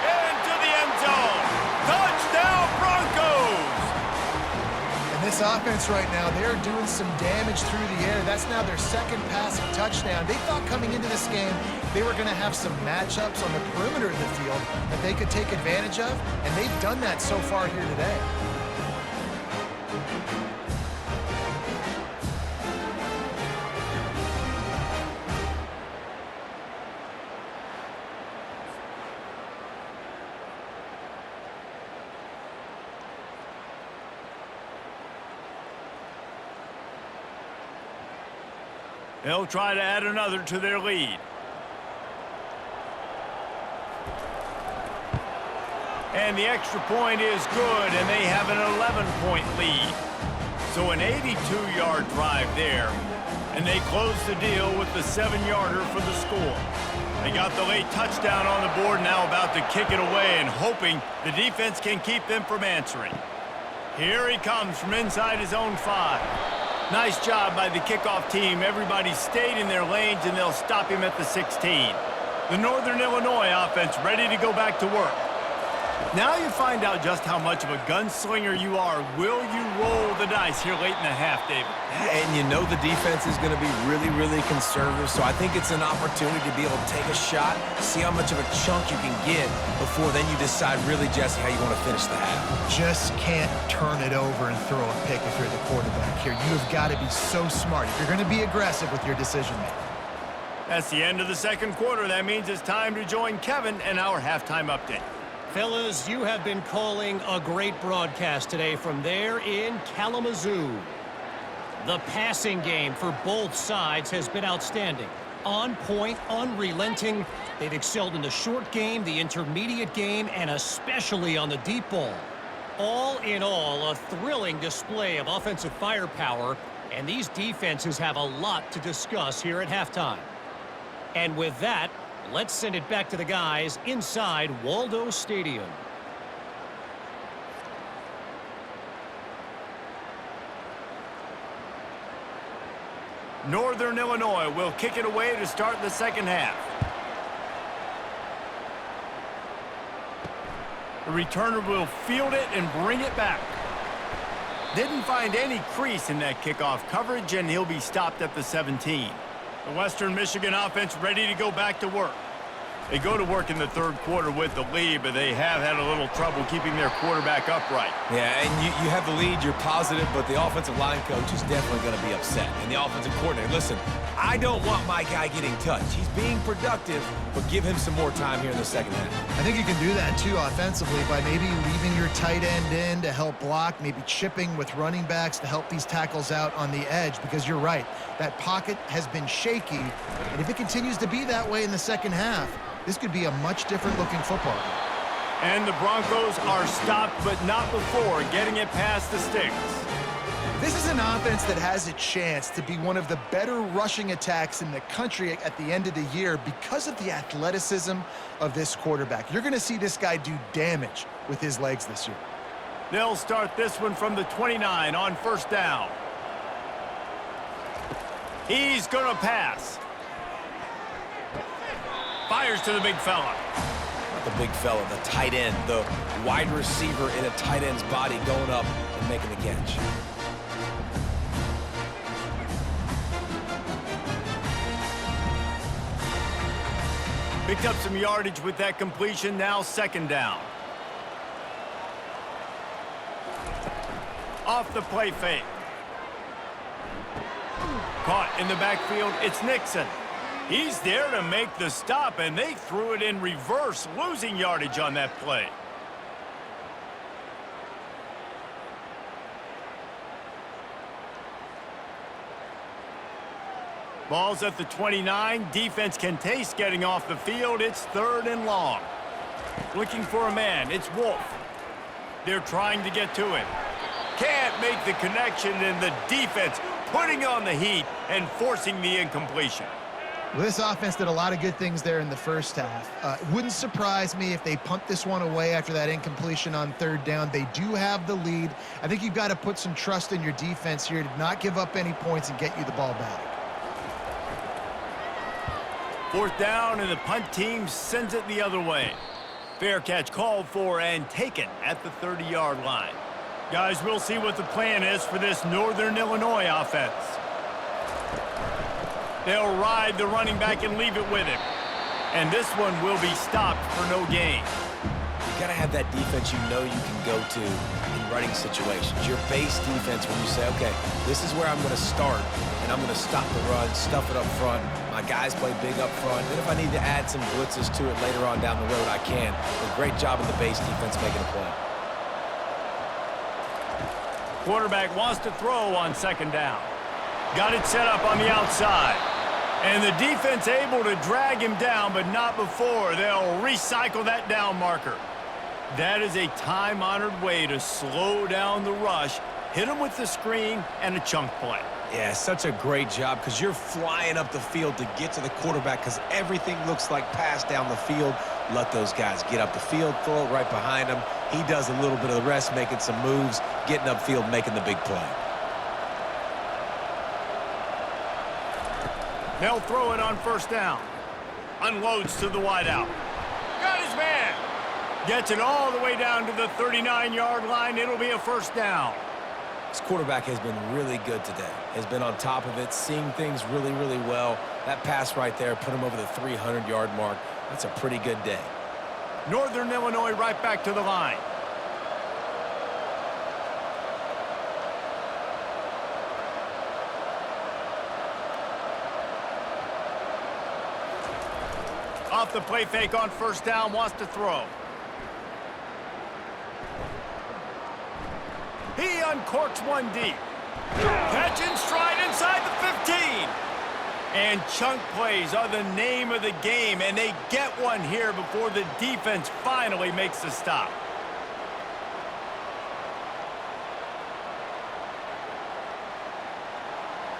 S1: Into the end zone! Touchdown, Broncos!
S3: And this offense right now, they're doing some damage through the air. That's now their 2nd passing touchdown. They thought coming into this game, they were going to have some matchups on the perimeter of the field that they could take advantage of, and they've done that so far here today.
S1: They'll try to add another to their lead. And the extra point is good, and they have an 11-point lead. So an 82-yard drive there, and they close the deal with the 7-yarder for the score. They got the late touchdown on the board, now about to kick it away and hoping the defense can keep them from answering. Here he comes from inside his own 5. Nice job by the kickoff team. Everybody stayed in their lanes, and they'll stop him at the 16. The Northern Illinois offense ready to go back to work. Now you find out just how much of a gunslinger you are. Will you roll the dice here late in the half, David?
S2: And you know the defense is going to be really, really conservative, so I think it's an opportunity to be able to take a shot, see how much of a chunk you can get before then you decide really, Jesse, how you want to finish the half.
S3: Just can't turn it over and throw a pick if you're the quarterback here. You've got to be so smart if you're going to be aggressive with your decision-making.
S1: That's the end of the second quarter. That means it's time to join Kevin and our halftime update.
S4: Fellas, you have been calling a great broadcast today from there in Kalamazoo. The passing game for both sides has been outstanding. On point, unrelenting. They've excelled in the short game, the intermediate game, and especially on the deep ball. All in all, a thrilling display of offensive firepower, and these defenses have a lot to discuss here at halftime. And with that, let's send it back to the guys inside Waldo Stadium.
S1: Northern Illinois will kick it away to start the second half. The returner will field it and bring it back. Didn't find any crease in that kickoff coverage, and he'll be stopped at the 17. The Western Michigan offense ready to go back to work. They go to work in the third quarter with the lead, but they have had a little trouble keeping their quarterback upright.
S2: Yeah, and you have the lead, you're positive, but the offensive line coach is definitely going to be upset. And the offensive coordinator, listen, I don't want my guy getting touched. He's being productive, but give him some more time here in the second half.
S3: I think you can do that, too, offensively, by maybe leaving your tight end in to help block, maybe chipping with running backs to help these tackles out on the edge, because you're right, that pocket has been shaky, and if it continues to be that way in the second half, this could be a much different looking football game.
S1: And the Broncos are stopped, but not before getting it past the sticks.
S3: This is an offense that has a chance to be one of the better rushing attacks in the country at the end of the year because of the athleticism of this quarterback. You're going to see this guy do damage with his legs this year.
S1: They'll start this one from the 29 on first down. He's going to pass. Fires to the big fella.
S2: Not the big fella, the tight end, the wide receiver in a tight end's body going up and making the catch.
S1: Picked up some yardage with that completion, now second down. Off the play fake. Caught in the backfield, it's Nixon. He's there to make the stop, and they threw it in reverse, losing yardage on that play. Ball's at the 29. Defense can taste getting off the field. It's third and long. Looking for a man. It's Wolf. They're trying to get to him. Can't make the connection, and the defense putting on the heat and forcing the incompletion.
S3: Well, this offense did a lot of good things there in the first half. It wouldn't surprise me if they punt this one away after that incompletion on third down. They do have the lead. I think you've got to put some trust in your defense here to not give up any points and get you the ball back.
S1: Fourth down, and the punt team sends it the other way. Fair catch called for and taken at the 30-yard line. Guys, we'll see what the plan is for this Northern Illinois offense. They'll ride the running back and leave it with him. And this one will be stopped for no gain.
S2: You got to have that defense you know you can go to in running situations. Your base defense when you say, okay, this is where I'm going to start, and I'm going to stop the run, stuff it up front. My guys play big up front. And if I need to add some blitzes to it later on down the road, I can. A great job in the base defense making a play.
S1: Quarterback wants to throw on second down. Got it set up on the outside. And the defense able to drag him down, but not before. They'll recycle that down marker. That is a time-honored way to slow down the rush, hit him with the screen, and a chunk play.
S2: Yeah, such a great job because you're flying up the field to get to the quarterback because everything looks like pass down the field. Let those guys get up the field, throw it right behind him. He does a little bit of the rest, making some moves, getting upfield, making the big play.
S1: They'll throw it on first down. Unloads to the wideout. Got his man. Gets it all the way down to the 39-yard line. It'll be a first down.
S2: This quarterback has been really good today. Has been on top of it, seeing things really, really well. That pass right there put him over the 300-yard mark. That's a pretty good day.
S1: Northern Illinois right back to the line. Off the play fake on first down, wants to throw. He uncorks one deep. Catch in stride inside the 15. And chunk plays are the name of the game, and they get one here before the defense finally makes the stop.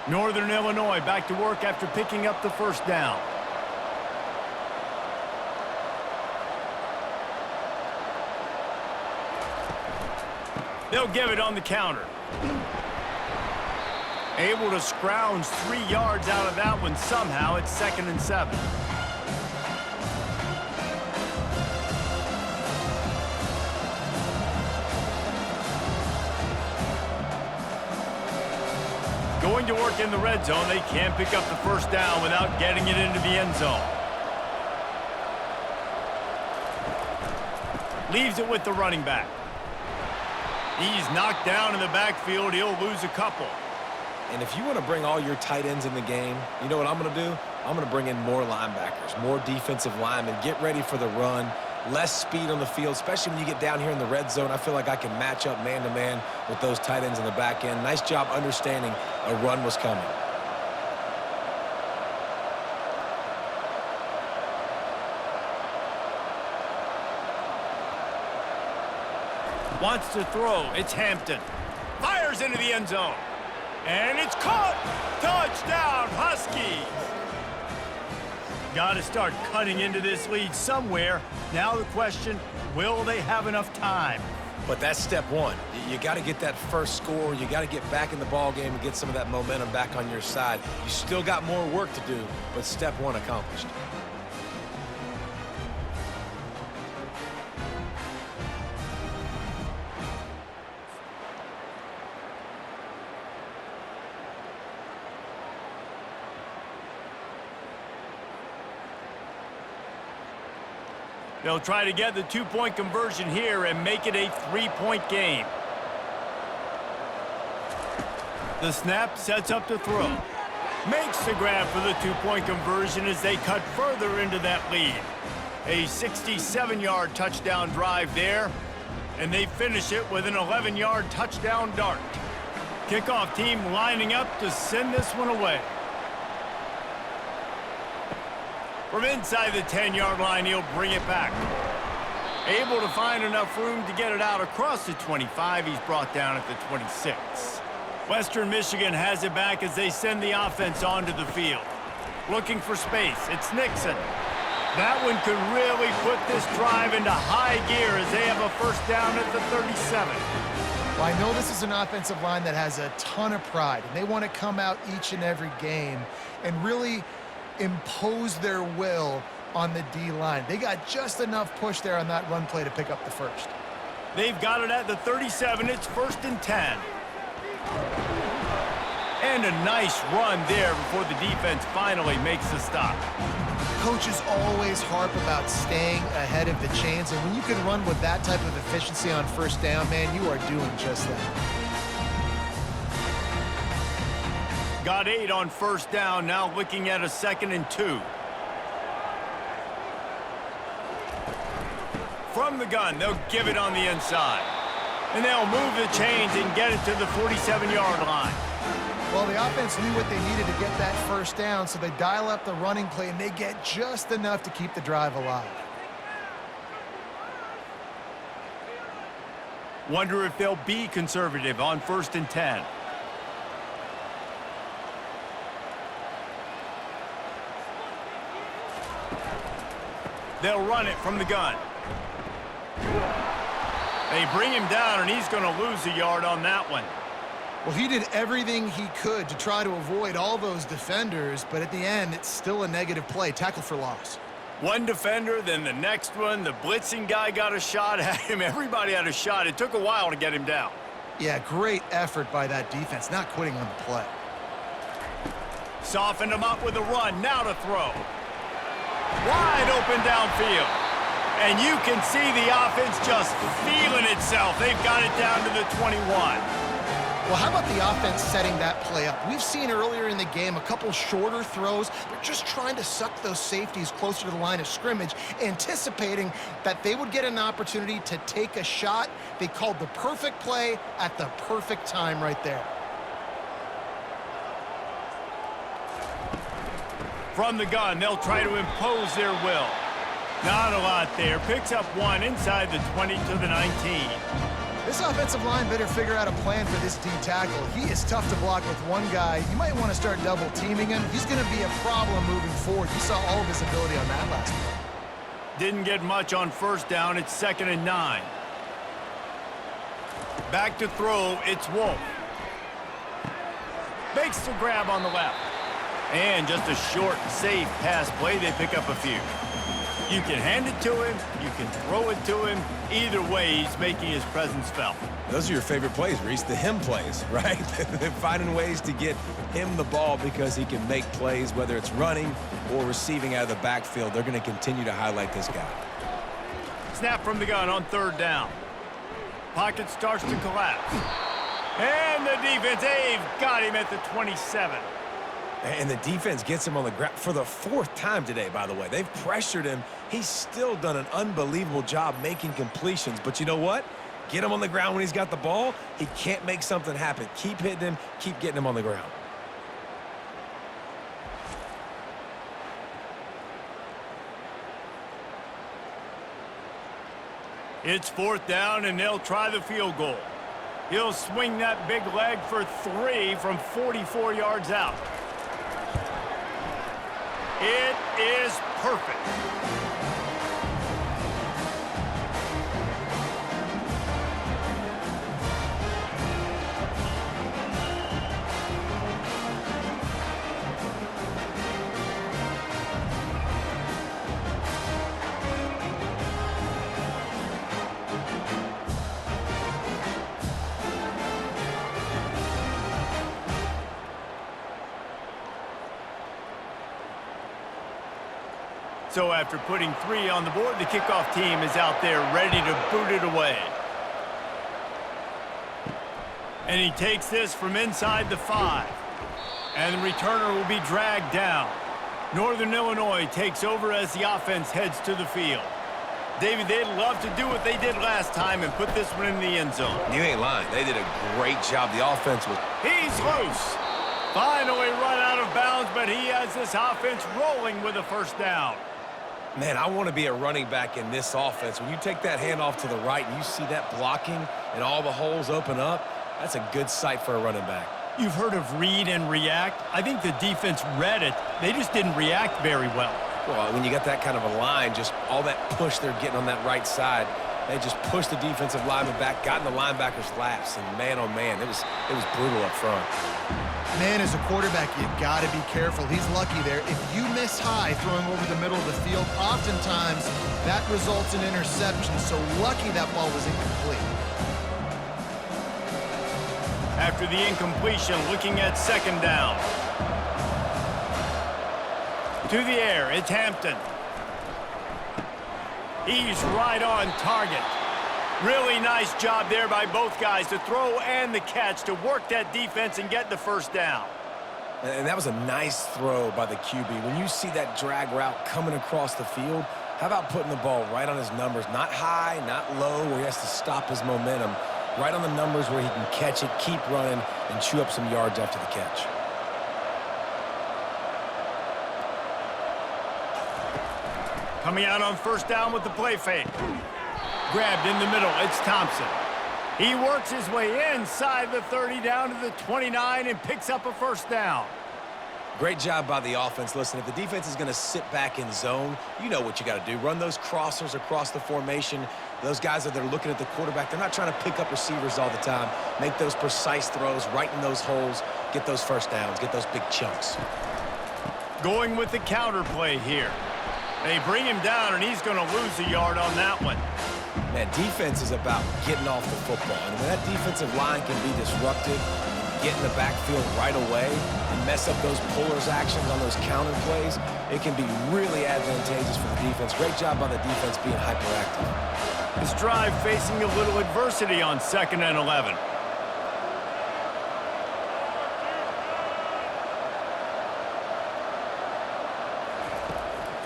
S1: Northern Illinois back to work after picking up the first down. They'll give it on the counter. Able to scrounge 3 yards out of that one somehow. It's 2nd and 7. Going to work in the red zone. They can't pick up the first down without getting it into the end zone. Leaves it with the running back. He's knocked down in the backfield. He'll lose a couple.
S2: And if you want to bring all your tight ends in the game, you know what I'm going to do? I'm going to bring in more linebackers, more defensive linemen, get ready for the run, less speed on the field, especially when you get down here in the red zone. I feel like I can match up man-to-man with those tight ends in the back end. Nice job understanding a run was coming.
S1: Wants to throw. It's Hampton. Fires into the end zone. And it's caught. Touchdown, Huskies. Got to start cutting into this lead somewhere. Now the question, will they have enough time?
S2: But that's step one. You got to get that first score. You got to get back in the ball game and get some of that momentum back on your side. You still got more work to do, but step one accomplished.
S1: They'll try to get the 2-point conversion here and make it a 3-point game. The snap sets up to throw. Makes the grab for the 2-point conversion as they cut further into that lead. A 67-yard touchdown drive there, and they finish it with an 11-yard touchdown dart. Kickoff team lining up to send this one away. From inside the 10-yard line, he'll bring it back. Able to find enough room to get it out across the 25. He's brought down at the 26. Western Michigan has it back as they send the offense onto the field. Looking for space. It's Nixon. That one could really put this drive into high gear as they have a first down at the 37.
S3: Well, I know this is an offensive line that has a ton of pride, and they want to come out each and every game and really impose their will on the D-line. They got just enough push there on that run play to pick up the first.
S1: They've got it at the 37. It's 1st and 10. And a nice run there before the defense finally makes the stop.
S3: Coaches always harp about staying ahead of the chains, and when you can run with that type of efficiency on first down, man, you are doing just that.
S1: Got 8 on first down, now looking at a 2nd and 2. From the gun, they'll give it on the inside. And they'll move the chains and get it to the 47-yard line.
S3: Well, the offense knew what they needed to get that first down, so they dial up the running play, and they get just enough to keep the drive alive.
S1: Wonder if they'll be conservative on 1st and 10. They'll run it from the gun. They bring him down, and he's going to lose a yard on that one.
S3: Well, he did everything he could to try to avoid all those defenders, but at the end, it's still a negative play. Tackle for loss.
S1: One defender, then the next one. The blitzing guy got a shot at him. Everybody had a shot. It took a while to get him down.
S3: Yeah, great effort by that defense, not quitting on the play.
S1: Softened him up with a run. Now to throw. Wide open downfield. And you can see the offense just feeling itself. They've got it down to the 21.
S3: Well, how about the offense setting that play up? We've seen earlier in the game a couple shorter throws. They're just trying to suck those safeties closer to the line of scrimmage, anticipating that they would get an opportunity to take a shot. They called the perfect play at the perfect time right there.
S1: From the gun, they'll try to impose their will. Not a lot there. Picks up one inside the 20 to the 19.
S3: This offensive line better figure out a plan for this D tackle. He is tough to block with one guy. You might want to start double teaming him. He's going to be a problem moving forward. You saw all of his ability on that last play.
S1: Didn't get much on 1st down. It's 2nd and 9. Back to throw. It's Wolf. Makes the grab on the left. And just a short, safe pass play. They pick up a few. You can hand it to him. You can throw it to him. Either way, he's making his presence felt.
S2: Those are your favorite plays, Reese, the him plays, right? They're finding ways to get him the ball because he can make plays, whether it's running or receiving out of the backfield. They're going to continue to highlight this guy.
S1: Snap from the gun on 3rd down. Pocket starts to collapse. And the defense, they've got him at the 27.
S2: And the defense gets him on the ground for the 4th time today, by the way. They've pressured him. He's still done an unbelievable job making completions. But you know what? Get him on the ground when he's got the ball. He can't make something happen. Keep hitting him. Keep getting him on the ground.
S1: It's 4th down, and they'll try the field goal. He'll swing that big leg for 3 from 44 yards out. It is perfect. So after putting 3 on the board, the kickoff team is out there ready to boot it away. And he takes this from inside the 5. And the returner will be dragged down. Northern Illinois takes over as the offense heads to the field. David, they'd love to do what they did last time and put this one in the end zone.
S2: You ain't lying. They did a great job. The offense was...
S1: He's loose. Finally run out of bounds, but he has this offense rolling with a 1st down.
S2: Man, I want to be a running back in this offense. When you take that handoff to the right and you see that blocking and all the holes open up, that's a good sight for a running back.
S1: You've heard of read and react. I think the defense read it. They just didn't react very well.
S2: Well, when you got that kind of a line, just all that push they're getting on that right side, they just pushed the defensive lineman back, got in the linebacker's laps, and man, oh man, it was brutal up front.
S3: Man, as a quarterback, you got to be careful. He's lucky there. If you miss high throwing over the middle of the field, oftentimes that results in interception. So lucky that ball was incomplete.
S1: After the incompletion, looking at 2nd down. To the air, it's Hampton. He's right on target. Really nice job there by both guys to throw and the catch to work that defense and get the 1st down.
S2: And that was a nice throw by the QB. When you see that drag route coming across the field, how about putting the ball right on his numbers? Not high, not low, where he has to stop his momentum. Right on the numbers where he can catch it, keep running, and chew up some yards after the catch.
S1: Coming out on first down with the play fake. Grabbed in the middle, it's Thompson. He works his way inside the 30 down to the 29 and picks up a first down.
S2: Great job by the offense. Listen, if the defense is going to sit back in zone, you know what you got to do. Run those crossers across the formation. Those guys that are looking at the quarterback, they're not trying to pick up receivers all the time. Make those precise throws right in those holes. Get those first downs. Get those big chunks.
S1: Going with the counter play here. They bring him down, and he's going to lose a yard on that one.
S2: Man, defense is about getting off the football. And when that defensive line can be disruptive, get in the backfield right away, and mess up those pullers actions on those counter plays, it can be really advantageous for the defense. Great job by the defense being hyperactive.
S1: This drive facing a little adversity on 2nd and 11.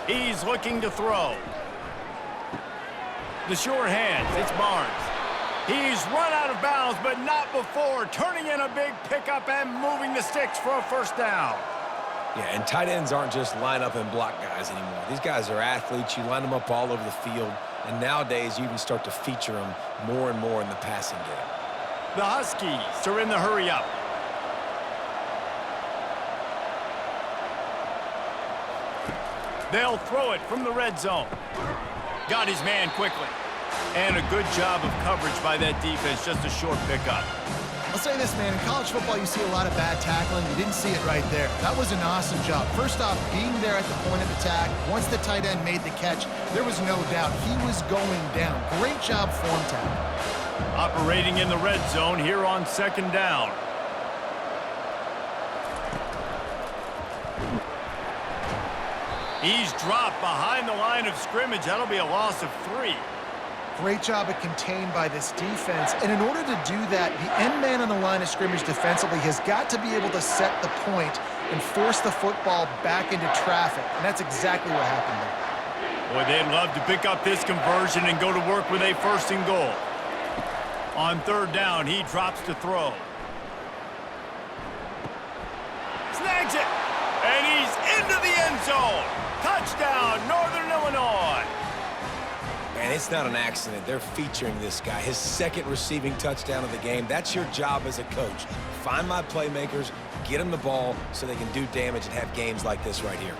S1: He's looking to throw. The short hands, it's Barnes. He's run out of bounds, but not before turning in a big pickup and moving the sticks for a first down.
S2: Yeah, and tight ends aren't just line up and block guys anymore. These guys are athletes. You line them up all over the field, and nowadays you even start to feature them more and more in the passing game.
S1: The Huskies are in the hurry up. They'll throw it from the red zone. Got his man quickly. And a good job of coverage by that defense, just a short pickup.
S3: I'll say this, man, in college football you see a lot of bad tackling. You didn't see it right there. That was an awesome job. First off, being there at the point of attack, once the tight end made the catch, there was no doubt he was going down. Great job form tackle.
S1: Operating in the red zone here on 2nd down. He's dropped behind the line of scrimmage. That'll be a loss of 3.
S3: Great job of contained by this defense. And in order to do that, the end man on the line of scrimmage defensively has got to be able to set the point and force the football back into traffic. And that's exactly what happened there.
S1: Boy, they'd love to pick up this conversion and go to work with a 1st and goal. On 3rd down, he drops to throw. Snags it. And he's into the end zone. Touchdown, Northern Illinois.
S2: And it's not an accident. They're featuring this guy. His 2nd receiving touchdown of the game. That's your job as a coach. Find my playmakers, get them the ball so they can do damage and have games like this right here.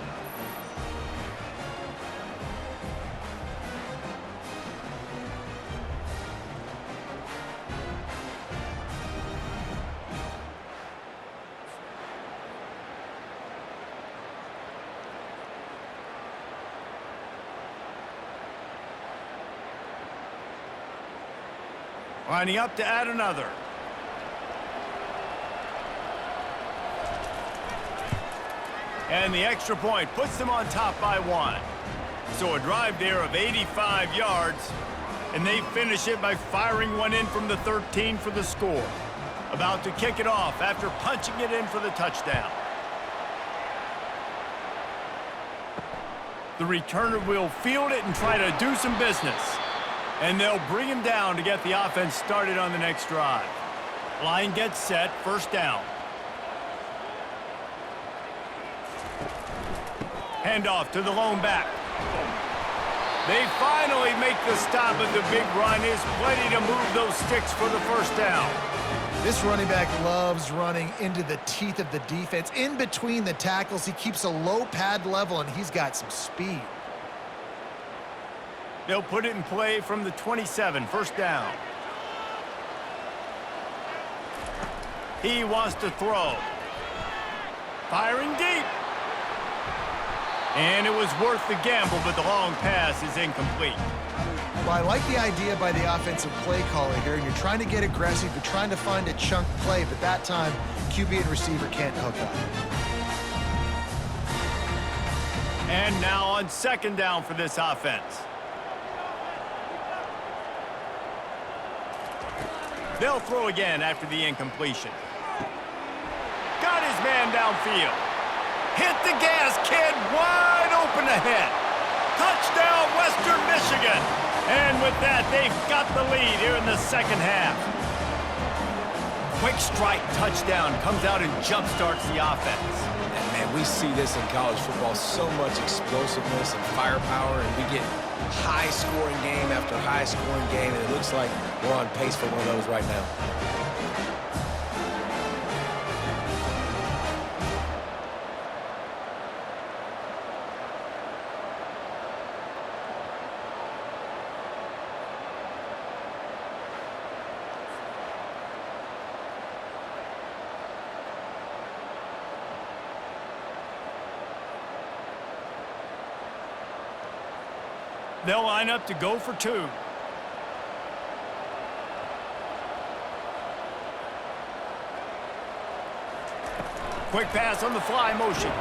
S1: Lining up to add another. And the extra point puts them on top by 1. So a drive there of 85 yards, and they finish it by firing one in from the 13 for the score. About to kick it off after punching it in for the touchdown. The returner will field it and try to do some business. And they'll bring him down to get the offense started on the next drive. Line gets set, 1st down. Handoff to the lone back. They finally make the stop, but the big run is plenty to move those sticks for the 1st down.
S3: This running back loves running into the teeth of the defense. In between the tackles, he keeps a low pad level, and he's got some speed.
S1: They'll put it in play from the 27, 1st down. He wants to throw. Firing deep. And it was worth the gamble, but the long pass is incomplete.
S3: Well, I like the idea by the offensive play caller here. You're trying to get aggressive. You're trying to find a chunk play, but that time, QB and receiver can't hook up.
S1: And now on 2nd down for this offense. They'll throw again after the incompletion. Got his man downfield. Hit the gas, kid. Wide open ahead. Touchdown, Western Michigan. And with that, they've got the lead here in the 2nd half. Quick strike touchdown comes out and jump-starts the offense.
S2: And man, we see this in college football, so much explosiveness and firepower, and we get high-scoring game after high-scoring game, and it looks like we're on pace for one of those right now.
S1: They'll line up to go for two. Quick pass on the fly motion.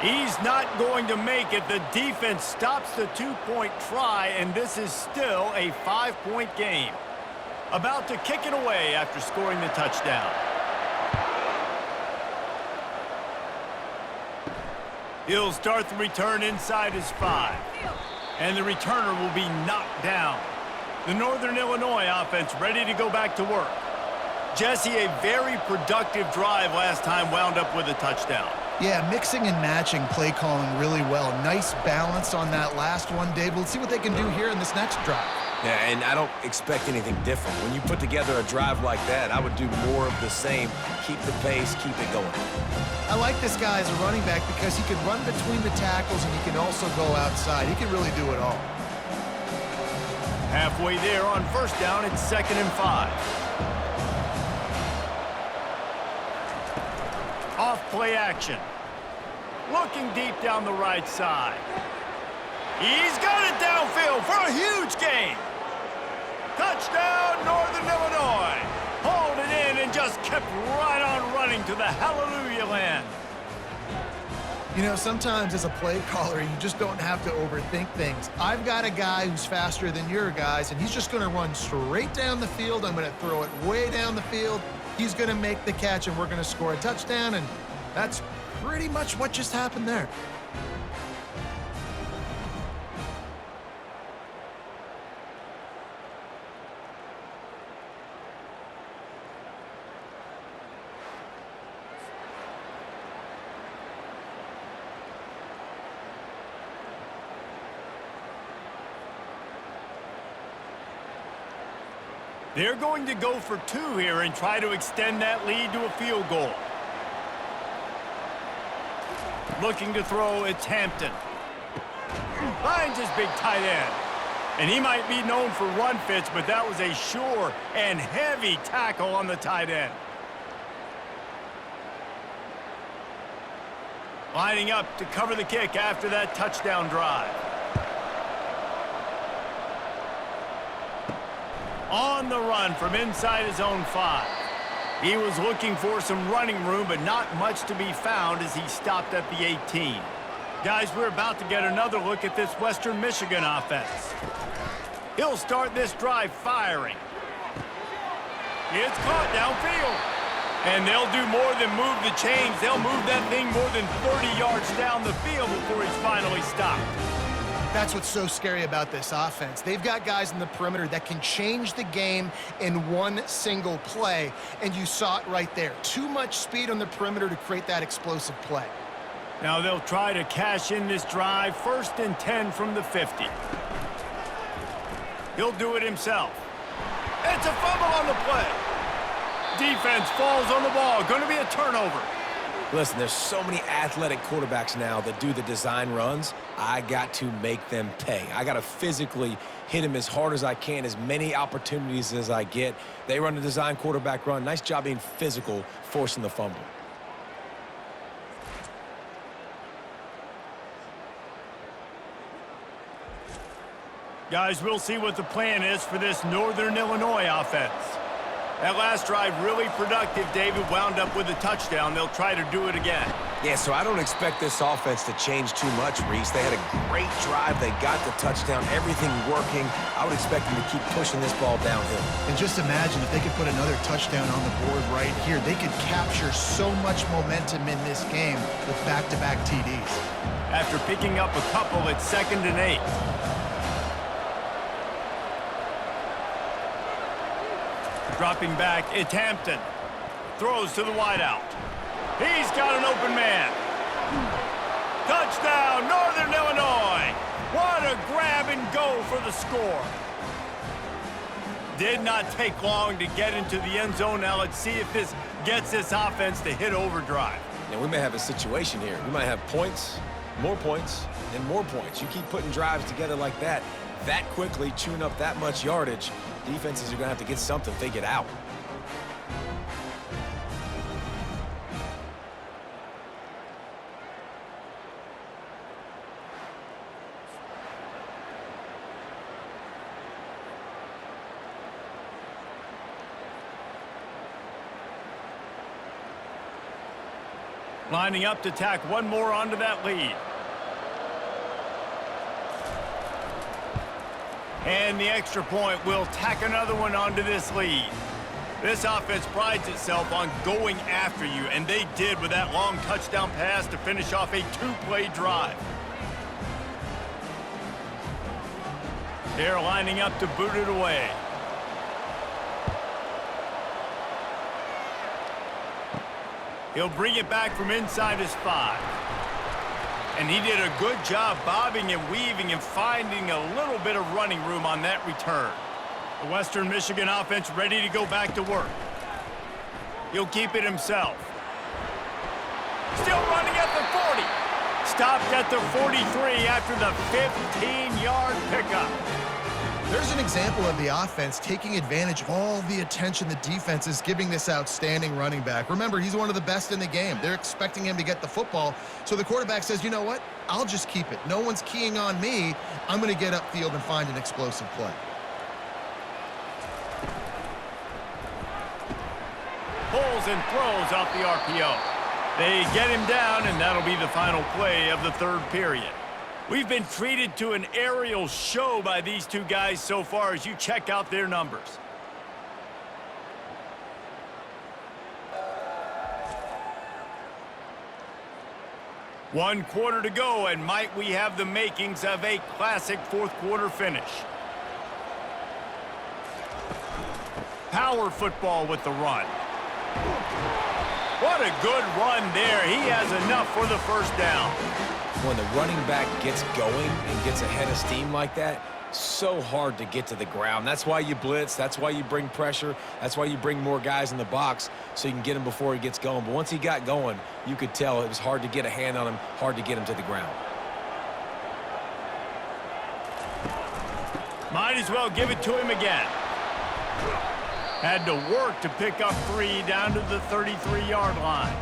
S1: He's not going to make it. The defense stops the two-point try, and this is still a 5-point game. About to kick it away after scoring the touchdown. He'll start the return inside his 5. And the returner will be knocked down. The Northern Illinois offense ready to go back to work. Jesse, a very productive drive last time wound up with a touchdown.
S3: Yeah, mixing and matching play calling really well. Nice balance on that last one, Dave. Let's see what they can do here in this next drive.
S2: Yeah, and I don't expect anything different. When you put together a drive like that, I would do more of the same. Keep the pace, keep it going.
S3: I like this guy as a running back because he can run between the tackles and he can also go outside. He can really do it all.
S1: Halfway there on first down, it's 2nd and 5. Off play action. Looking deep down the right side. He's got it downfield for a huge gain. Touchdown, Northern Illinois. Hauled it in and just kept right on running to the hallelujah land.
S3: You know, sometimes as a play caller, you just don't have to overthink things. I've got a guy who's faster than your guys, and he's just going to run straight down the field. I'm going to throw it way down the field. He's going to make the catch, and we're going to score a touchdown, and that's pretty much what just happened there.
S1: They're going to go for two here and try to extend that lead to a field goal. Looking to throw, it's Hampton. Finds his big tight end. And he might be known for run fits, but that was a sure and heavy tackle on the tight end. Lining up to cover the kick after that touchdown drive. On the run from inside his own 5. He was looking for some running room, but not much to be found as he stopped at the 18. Guys, we're about to get another look at this Western Michigan offense. He'll start this drive firing. It's caught downfield. And they'll do more than move the chains. They'll move that thing more than 30 yards down the field before he's finally stopped.
S3: That's what's so scary about this offense. They've got guys in the perimeter that can change the game in one single play, and you saw it right there. Too much speed on the perimeter to create that explosive play.
S1: Now they'll try to cash in this drive. 1st and 10 from the 50. He'll do it himself. It's a fumble on the play. Defense falls on the ball. Going to be a turnover.
S2: Listen, there's so many athletic quarterbacks now that do the design runs. I got to make them pay. I got to physically hit them as hard as I can, as many opportunities as I get. They run the design quarterback run. Nice job being physical, forcing the fumble.
S1: Guys, we'll see what the plan is for this Northern Illinois offense. That last drive really productive. David wound up with a touchdown. They'll try to do it again.
S2: Yeah, so I don't expect this offense to change too much, Reese. They had a great drive. They got the touchdown, everything working. I would expect them to keep pushing this ball downhill.
S3: And just imagine if they could put another touchdown on the board right here. They could capture so much momentum in this game with back-to-back TDs.
S1: After picking up a couple, it's 2nd and 8. Dropping back, it's Hampton. Throws to the wideout. He's got an open man. Touchdown, Northern Illinois. What a grab and go for the score. Did not take long to get into the end zone. Now let's see if this gets this offense to hit overdrive.
S2: Now, we may have a situation here. We might have points, and more points. You keep putting drives together like that quickly, chewing up that much yardage, defenses are going to have to get something figured out.
S1: Lining up to tack one more onto that lead. And the extra point will tack another one onto this lead. This offense prides itself on going after you, and they did with that long touchdown pass to finish off a two-play drive. They're lining up to boot it away. He'll bring it back from inside his 5. And he did a good job bobbing and weaving and finding a little bit of running room on that return. The Western Michigan offense ready to go back to work. He'll keep it himself. Still running at the 40. Stopped at the 43 after the 15-yard pickup.
S3: There's an example of the offense taking advantage of all the attention the defense is giving this outstanding running back. Remember, he's one of the best in the game. They're expecting him to get the football. So the quarterback says, you know what? I'll just keep it. No one's keying on me. I'm going to get upfield and find an explosive play.
S1: Pulls and throws off the RPO. They get him down, and that'll be the final play of the third period. We've been treated to an aerial show by these two guys so far as you check out their numbers. One quarter to go, and might we have the makings of a classic fourth quarter finish. Power football with the run. What a good run there. He has enough for the first down.
S2: When the running back gets going and gets ahead of steam like that, so hard to get to the ground. That's why you blitz. That's why you bring pressure. That's why you bring more guys in the box so you can get him before he gets going. But once he got going, you could tell it was hard to get a hand on him, hard to get him to the ground.
S1: Might as well give it to him again. Had to work to pick up 3 down to the 33-yard line.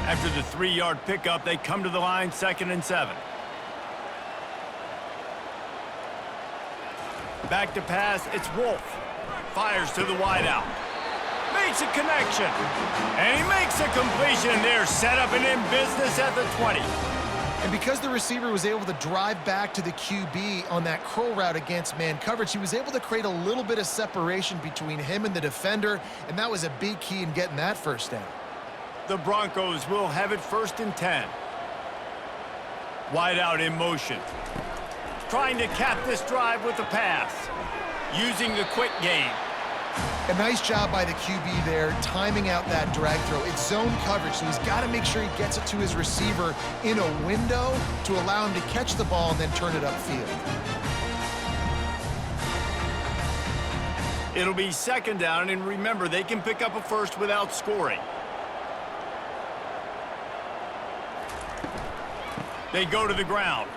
S1: After the 3-yard pickup, they come to the line, 2nd and 7. Back to pass, it's Wolf. Fires to the wideout. Makes a connection. And he makes a completion. They're set up and in business at the 20.
S3: And because the receiver was able to drive back to the QB on that curl route against man coverage, he was able to create a little bit of separation between him and the defender, and that was a big key in getting that first down.
S1: The Broncos will have it 1st and 10. Wide out in motion. Trying to cap this drive with a pass. Using the quick game.
S3: A nice job by the QB there, timing out that drag throw. It's zone coverage, so he's got to make sure he gets it to his receiver in a window to allow him to catch the ball and then turn it upfield.
S1: It'll be 2nd down, and remember, they can pick up a first without scoring. They go to the ground.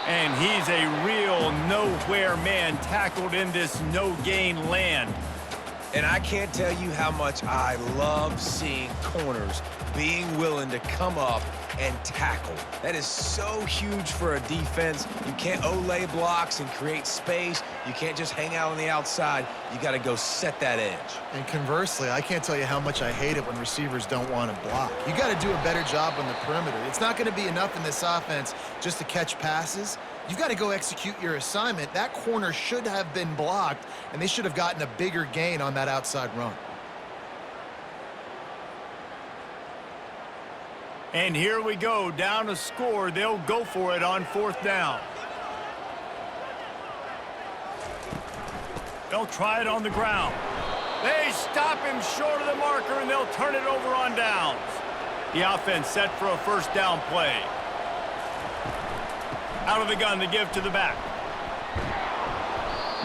S1: And he's a real nowhere man tackled in this no-gain land.
S2: And I can't tell you how much I love seeing corners being willing to come up and tackle. That is so huge for a defense. You can't Ole blocks and create space. You can't just hang out on the outside. You got to go set that edge.
S3: And conversely, I can't tell you how much I hate it when receivers don't want to block. You got to do a better job on the perimeter. It's not going to be enough in this offense just to catch passes. You've got to go execute your assignment. That corner should have been blocked, and they should have gotten a bigger gain on that outside run.
S1: And here we go, down a score. They'll go for it on 4th down. They'll try it on the ground. They stop him short of the marker, and they'll turn it over on downs. The offense set for a 1st down play. Out of the gun to give to the back.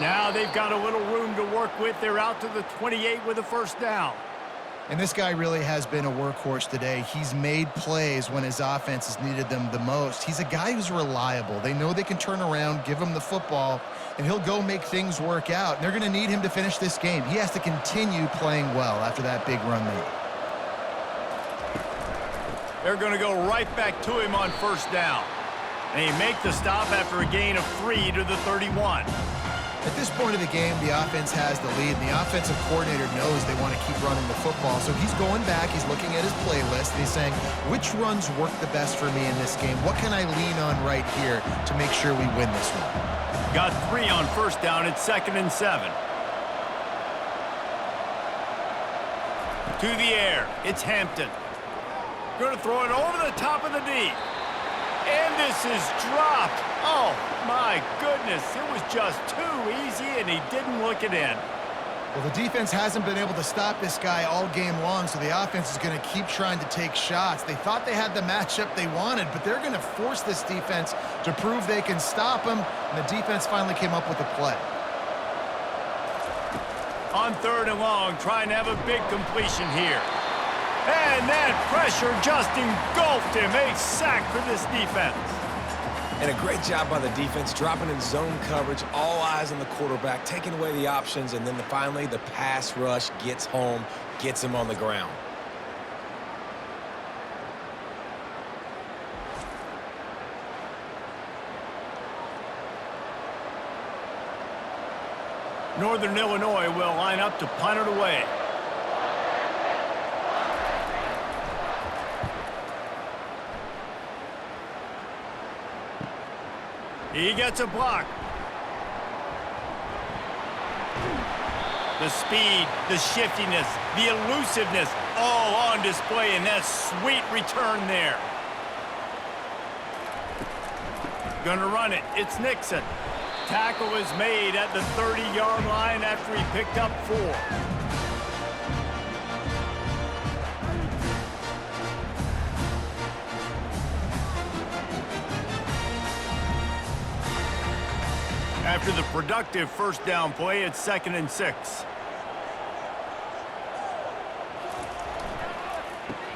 S1: Now they've got a little room to work with. They're out to the 28 with a 1st down.
S3: And this guy really has been a workhorse today. He's made plays when his offense has needed them the most. He's a guy who's reliable. They know they can turn around, give him the football, and he'll go make things work out. And they're going to need him to finish this game. He has to continue playing well after that big run there.
S1: They're going to go right back to him on 1st down. They make the stop after a gain of 3 to the 31.
S3: At this point of the game, the offense has the lead, and the offensive coordinator knows they want to keep running the football. So he's going back, he's looking at his playlist, and he's saying, which runs work the best for me in this game? What can I lean on right here to make sure we win this one?
S1: Got 3 on 1st down. It's 2nd and 7. To the air. It's Hampton. Going to throw it over the top of the D. And this is dropped. Oh, my goodness. It was just too easy, and he didn't look it in.
S3: Well, the defense hasn't been able to stop this guy all game long, so the offense is going to keep trying to take shots. They thought they had the matchup they wanted, but they're going to force this defense to prove they can stop him, and the defense finally came up with a play.
S1: On 3rd and long, trying to have a big completion here. And that pressure just engulfed him. A sack for this defense.
S2: And a great job by the defense, dropping in zone coverage, all eyes on the quarterback, taking away the options, and then finally the pass rush gets home, gets him on the ground.
S1: Northern Illinois will line up to punt it away. He gets a block. The speed, the shiftiness, the elusiveness, all on display in that sweet return there. Gonna run it. It's Nixon. Tackle is made at the 30-yard line after he picked up 4. After the productive 1st down play, it's 2nd and 6.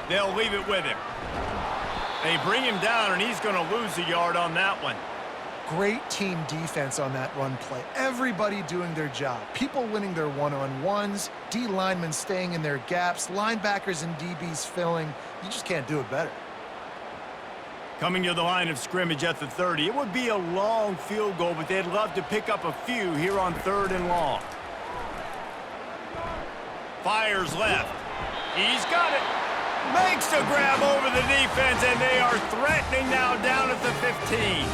S1: They'll leave it with him. They bring him down, and he's going to lose a yard on that one.
S3: Great team defense on that run play. Everybody doing their job. People winning their one-on-ones, D linemen staying in their gaps, linebackers and DBs filling. You just can't do it better.
S1: Coming to the line of scrimmage at the 30. It would be a long field goal, but they'd love to pick up a few here on 3rd and long. Fires left. He's got it. Makes the grab over the defense, and they are threatening now down at the 15.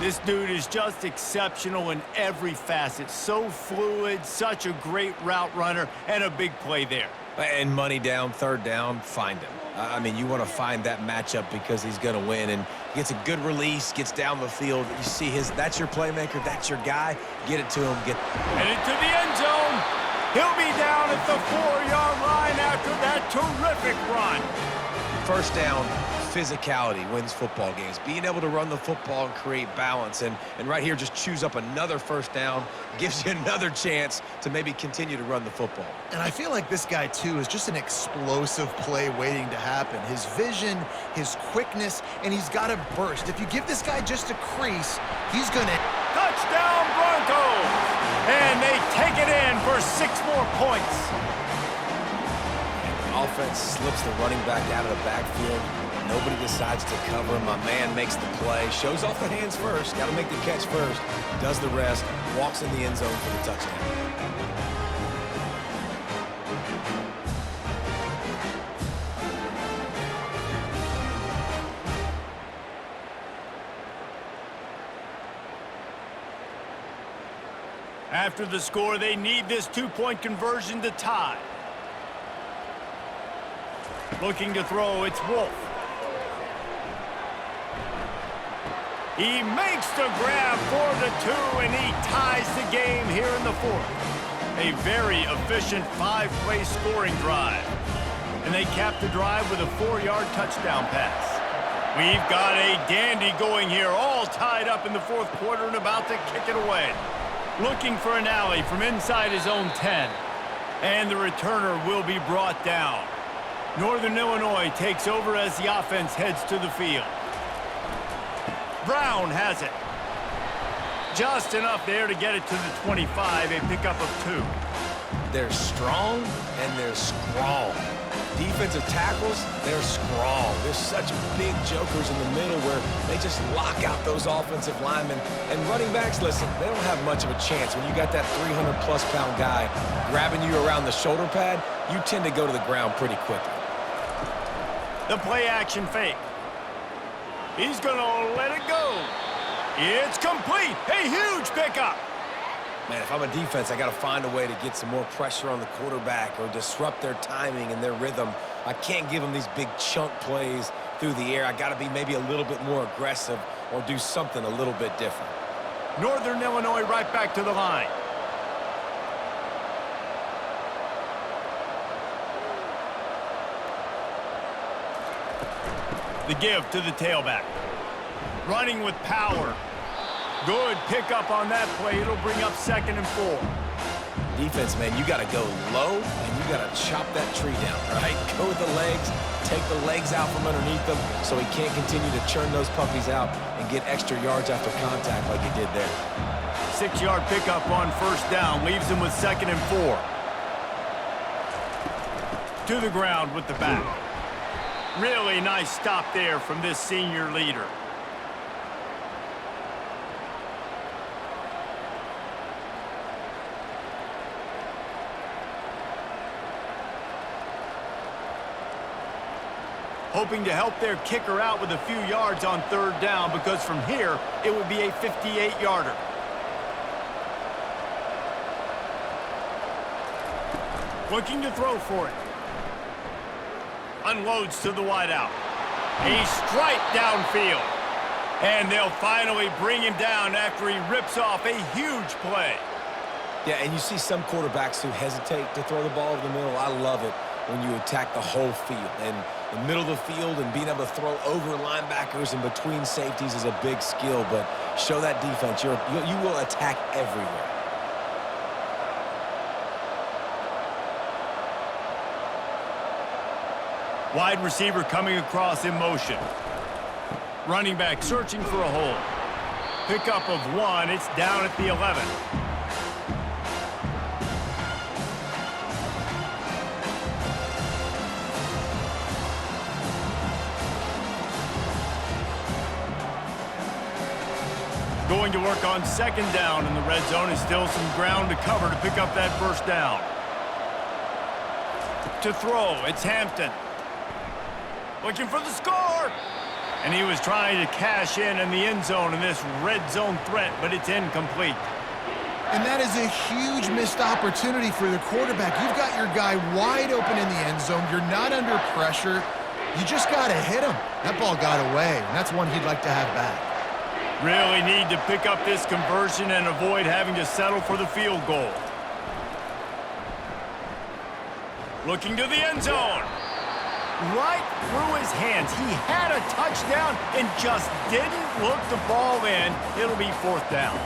S1: This dude is just exceptional in every facet. So fluid, such a great route runner, and a big play there.
S2: And money down, 3rd down, find him. I mean, you want to find that matchup because he's going to win, and gets a good release, gets down the field. You see that's your playmaker, that's your guy. Get it to him.
S1: And into the end zone. He'll be down at the 4-yard line after that terrific run.
S2: 1st down, physicality wins football games. Being able to run the football and create balance. And right here, just choose up another 1st down, gives you another chance to maybe continue to run the football.
S3: And I feel like this guy, too, is just an explosive play waiting to happen. His vision, his quickness, and he's got a burst. If you give this guy just a crease, he's going to...
S1: Touchdown, Broncos! And they take it in for 6 more points.
S2: And the offense slips the running back out of the backfield. Nobody decides to cover him. My man makes the play. Shows off the hands first. Got to make the catch first. Does the rest. Walks in the end zone for the touchdown.
S1: After the score, they need this 2-point conversion to tie. Looking to throw, it's Wolf. He makes the grab for the 2, and he ties the game here in the 4th. A very efficient 5-play scoring drive. And they cap the drive with a 4-yard touchdown pass. We've got a dandy going here, all tied up in the 4th quarter and about to kick it away. Looking for an alley from inside his own 10. And the returner will be brought down. Northern Illinois takes over as the offense heads to the field. Brown has it. Just enough there to get it to the 25, a pickup of 2.
S2: They're strong and they're strong. Defensive tackles, they're strong. There's such big jokers in the middle where they just lock out those offensive linemen. And running backs, listen, they don't have much of a chance. When you got that 300-plus pound guy grabbing you around the shoulder pad, you tend to go to the ground pretty quickly.
S1: The play-action fake. He's going to let it go. It's complete. A huge pickup.
S2: Man, if I'm a defense, I got to find a way to get some more pressure on the quarterback or disrupt their timing and their rhythm. I can't give them these big chunk plays through the air. I got to be maybe a little bit more aggressive or do something a little bit different.
S1: Northern Illinois right back to the line. The give to the tailback. Running with power. Good pickup on that play. It'll bring up 2nd and 4.
S2: Defense, man, you got to go low and you got to chop that tree down, right? Go with the legs, take the legs out from underneath them so he can't continue to churn those puppies out and get extra yards after contact like he did there.
S1: 6-yard pickup on 1st down. Leaves him with 2nd and 4. To the ground with the back. Really nice stop there from this senior leader. Hoping to help their kicker out with a few yards on 3rd down, because from here, it would be a 58-yarder. Looking to throw for it. Unloads to the wideout. A strike downfield. And they'll finally bring him down after he rips off a huge play.
S2: Yeah, and you see some quarterbacks who hesitate to throw the ball over the middle. I love it when you attack the whole field. And the middle of the field and being able to throw over linebackers and between safeties is a big skill, but show that defense. You will attack everywhere.
S1: Wide receiver coming across in motion. Running back searching for a hole. Pickup of 1. It's down at the 11. Going to work on 2nd down in the red zone, and still some ground to cover to pick up that 1st down. To throw, it's Hampton. Looking for the score! And he was trying to cash in the end zone in this red zone threat, but it's incomplete.
S3: And that is a huge missed opportunity for the quarterback. You've got your guy wide open in the end zone. You're not under pressure. You just got to hit him. That ball got away, and that's one he'd like to have back.
S1: Really need to pick up this conversion and avoid having to settle for the field goal. Looking to the end zone. Right through his hands. He had a touchdown and just didn't look the ball in. It'll be 4th down.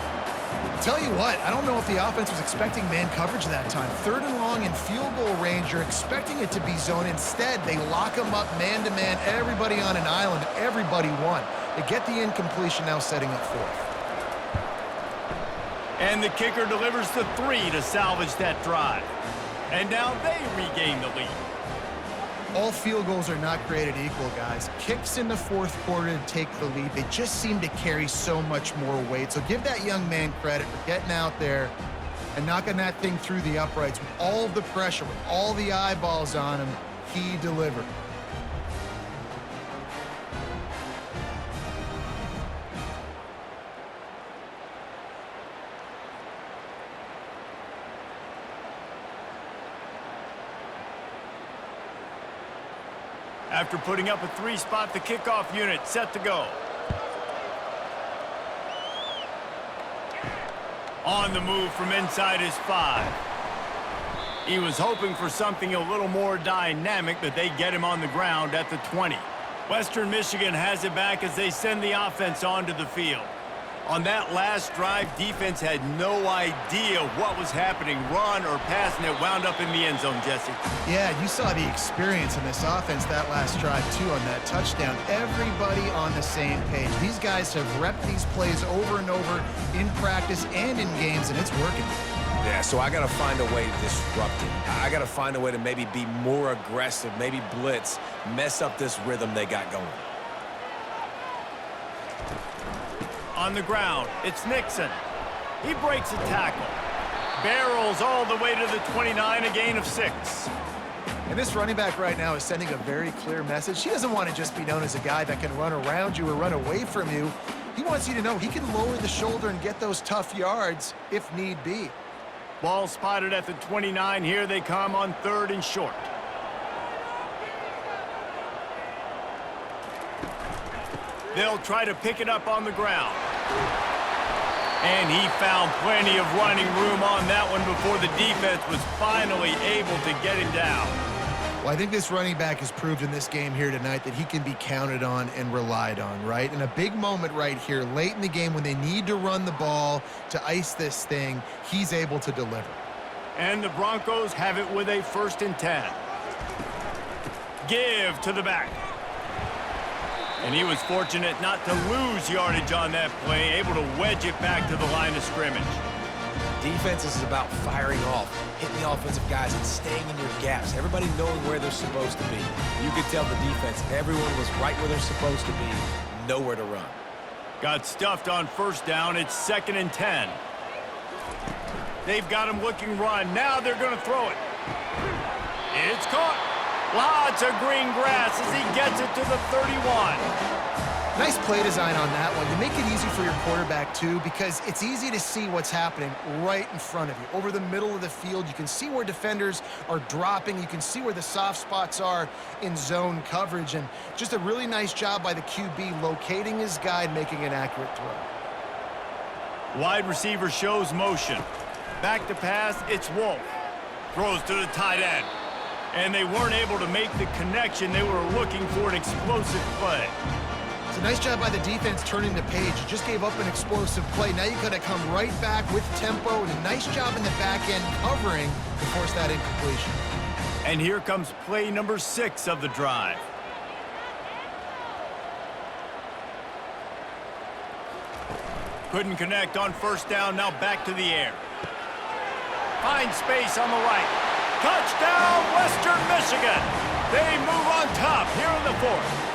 S3: Tell you what, I don't know if the offense was expecting man coverage that time. 3rd and long in field goal range, you're expecting it to be zone. Instead, they lock him up man-to-man, everybody on an island, everybody won. They get the incompletion, now setting up 4th.
S1: And the kicker delivers the 3 to salvage that drive. And now they regain the lead.
S3: All field goals are not created equal, guys. Kicks in the 4th quarter to take the lead. They just seem to carry so much more weight. So give that young man credit for getting out there and knocking that thing through the uprights with all of the pressure, with all the eyeballs on him. He delivered.
S1: After putting up a 3 spot, the kickoff unit set to go. On the move from inside his 5. He was hoping for something a little more dynamic, but they get him on the ground at the 20. Western Michigan has it back as they send the offense onto the field. On that last drive, defense had no idea what was happening, run or pass, and it wound up in the end zone, Jesse.
S3: Yeah, you saw the experience in this offense that last drive, too, on that touchdown. Everybody on the same page. These guys have repped these plays over and over in practice and in games, and it's working.
S2: Yeah, so I got to find a way to disrupt it. I got to find a way to maybe be more aggressive, maybe blitz, mess up this rhythm they got going.
S1: On the ground, it's Nixon. He breaks a tackle. Barrels all the way to the 29, a gain of 6.
S3: And this running back right now is sending a very clear message. He doesn't want to just be known as a guy that can run around you or run away from you. He wants you to know he can lower the shoulder and get those tough yards if need be.
S1: Ball spotted at the 29. Here they come on 3rd and short. They'll try to pick it up on the ground. And he found plenty of running room on that one before the defense was finally able to get him down.
S3: Well, I think this running back has proved in this game here tonight that he can be counted on and relied on, right? In a big moment right here, late in the game when they need to run the ball to ice this thing, he's able to deliver.
S1: And the Broncos have it with a 1st and 10. Give to the back. And he was fortunate not to lose yardage on that play, able to wedge it back to the line of scrimmage.
S2: Defense is about firing off, hitting the offensive guys and staying in your gaps. Everybody knowing where they're supposed to be. You could tell the defense, everyone was right where they're supposed to be, nowhere to run.
S1: Got stuffed on 1st down. It's 2nd and 10. They've got him looking run. Now they're going to throw it. It's caught. Lots of green grass as he gets it to the 31.
S3: Nice play design on that one. You make it easy for your quarterback, too, because it's easy to see what's happening right in front of you. Over the middle of the field, you can see where defenders are dropping. You can see where the soft spots are in zone coverage. And just a really nice job by the QB locating his guy and making an accurate throw.
S1: Wide receiver shows motion. Back to pass, it's Wolf. Throws to the tight end. And they weren't able to make the connection. They were looking for an explosive play.
S3: It's a nice job by the defense turning the page. You just gave up an explosive play. Now you got to come right back with tempo, and a nice job in the back end covering to force that incompletion.
S1: And here comes play number 6 of the drive. Couldn't connect on 1st down. Now back to the air. Finds space on the right. Touchdown, Western Michigan. They move on top here in the 4th.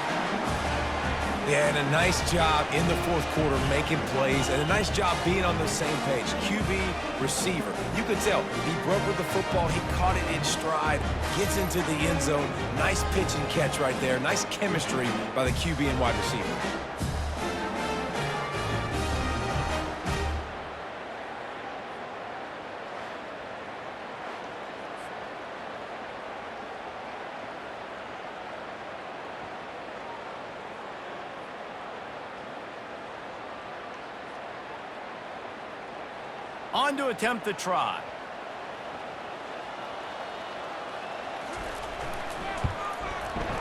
S2: Yeah, and a nice job in the 4th quarter making plays, and a nice job being on the same page. QB, receiver. You could tell he broke with the football. He caught it in stride, gets into the end zone. Nice pitch and catch right there. Nice chemistry by the QB and wide receiver.
S1: On to attempt the try.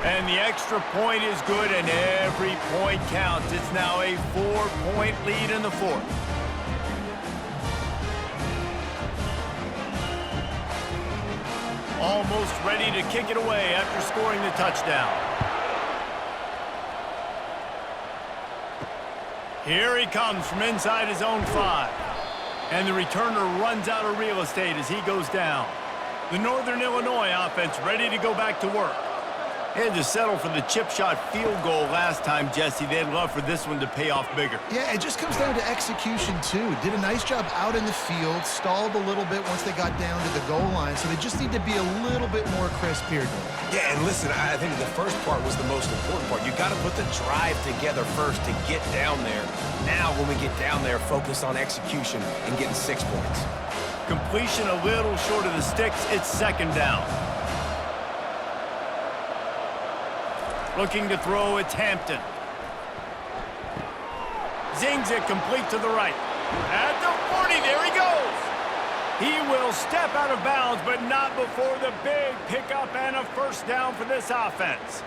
S1: And the extra point is good, and every point counts. It's now a 4-point lead in the 4th. Almost ready to kick it away after scoring the touchdown. Here he comes from inside his own 5. And the returner runs out of real estate as he goes down. The Northern Illinois offense ready to go back to work. They had to settle for the chip shot field goal last time, Jesse. They'd love for this one to pay off bigger.
S3: Yeah, it just comes down to execution, too. Did a nice job out in the field, stalled a little bit once they got down to the goal line, so they just need to be a little bit more crisp here.
S2: Yeah, and listen, I think the first part was the most important part. You got to put the drive together first to get down there. Now, when we get down there, focus on execution and getting 6 points.
S1: Completion a little short of the sticks. It's 2nd down. Looking to throw, it's Hampton. Zings it complete to the right. At the There he goes. He will step out of bounds, but not before the big pickup and a first down for this offense.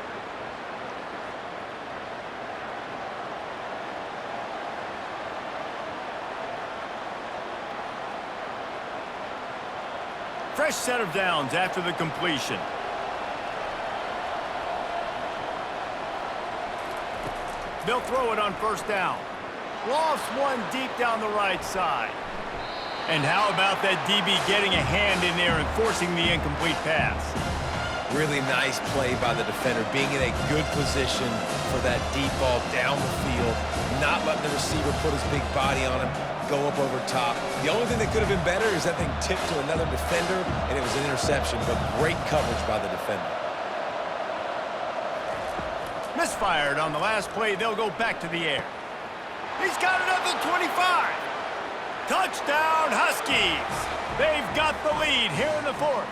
S1: Fresh set of downs after the completion. They'll throw it on first down. Lofts one deep down the right side. And how about that DB getting a hand in there and forcing the incomplete pass?
S2: Really nice play by the defender, being in a good position for that deep ball down the field, not letting the receiver put his big body on him, go up over top. The only thing that could have been better is that thing tipped to another defender, and it was an interception, but great coverage by the defender.
S1: Misfired on the last play. They'll go back to the air. He's got it up to 25. Touchdown, Huskies. They've got the lead here in the fourth.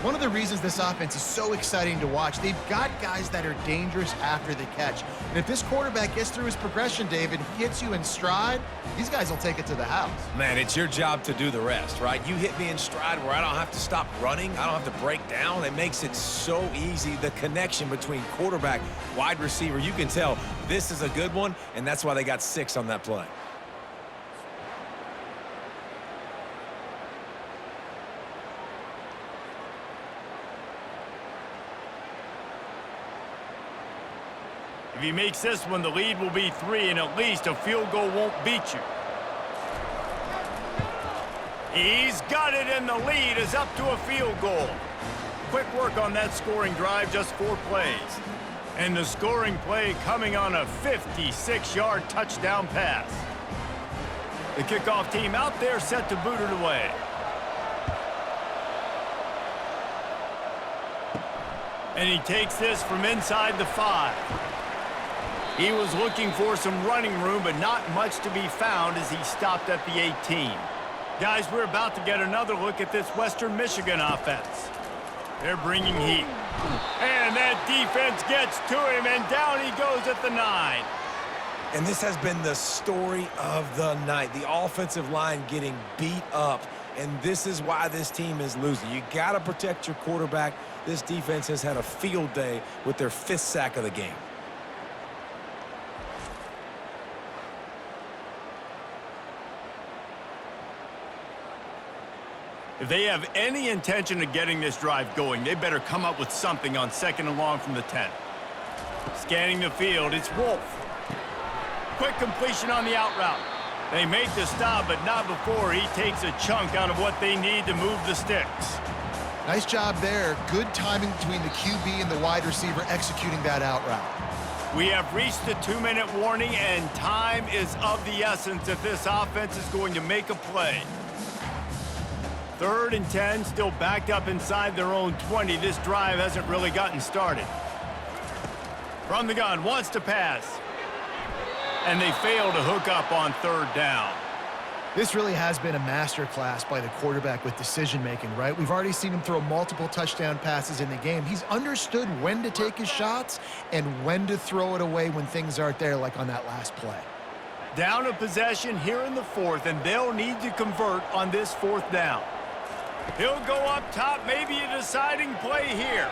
S3: One of the reasons this offense is so exciting to watch, they've got guys that are dangerous after the catch. And if this quarterback gets through his progression, David, he hits you in stride, these guys will take it to the house.
S2: Man, it's your job to do the rest, right? You hit me in stride where I don't have to stop running. I don't have to break down. It makes it so easy. The connection between quarterback, wide receiver, you can tell this is a good one, and that's why they got 6 on that play.
S1: If he makes this one, the lead will be 3, and at least a field goal won't beat you. He's got it, and the lead is up to a field goal. Quick work on that scoring drive, just 4 plays. And the scoring play coming on a 56-yard touchdown pass. The kickoff team out there set to boot it away. And he takes this from inside the 5. He was looking for some running room, but not much to be found as he stopped at the 18. Guys, we're about to get another look at this Western Michigan offense. They're bringing heat. And that defense gets to him, and down he goes at the 9.
S2: And this has been the story of the night. The offensive line getting beat up, and this is why this team is losing. You got to protect your quarterback. This defense has had a field day with their 5th sack of the game.
S1: If they have any intention of getting this drive going, they better come up with something on 2nd and long from the 10. Scanning the field, it's Wolf. Quick completion on the out route. They make the stop, but not before he takes a chunk out of what they need to move the sticks.
S3: Nice job there. Good timing between the QB and the wide receiver executing that out route.
S1: We have reached the 2-minute warning, and time is of the essence if this offense is going to make a play. 3rd and 10, still backed up inside their own 20. This drive hasn't really gotten started. From the gun, wants to pass. And they fail to hook up on 3rd down.
S3: This really has been a masterclass by the quarterback with decision-making, right? We've already seen him throw multiple touchdown passes in the game. He's understood when to take his shots and when to throw it away when things aren't there, like on that last play.
S1: Down a possession here in the 4th, and they'll need to convert on this 4th down. He'll go up top, maybe a deciding play here.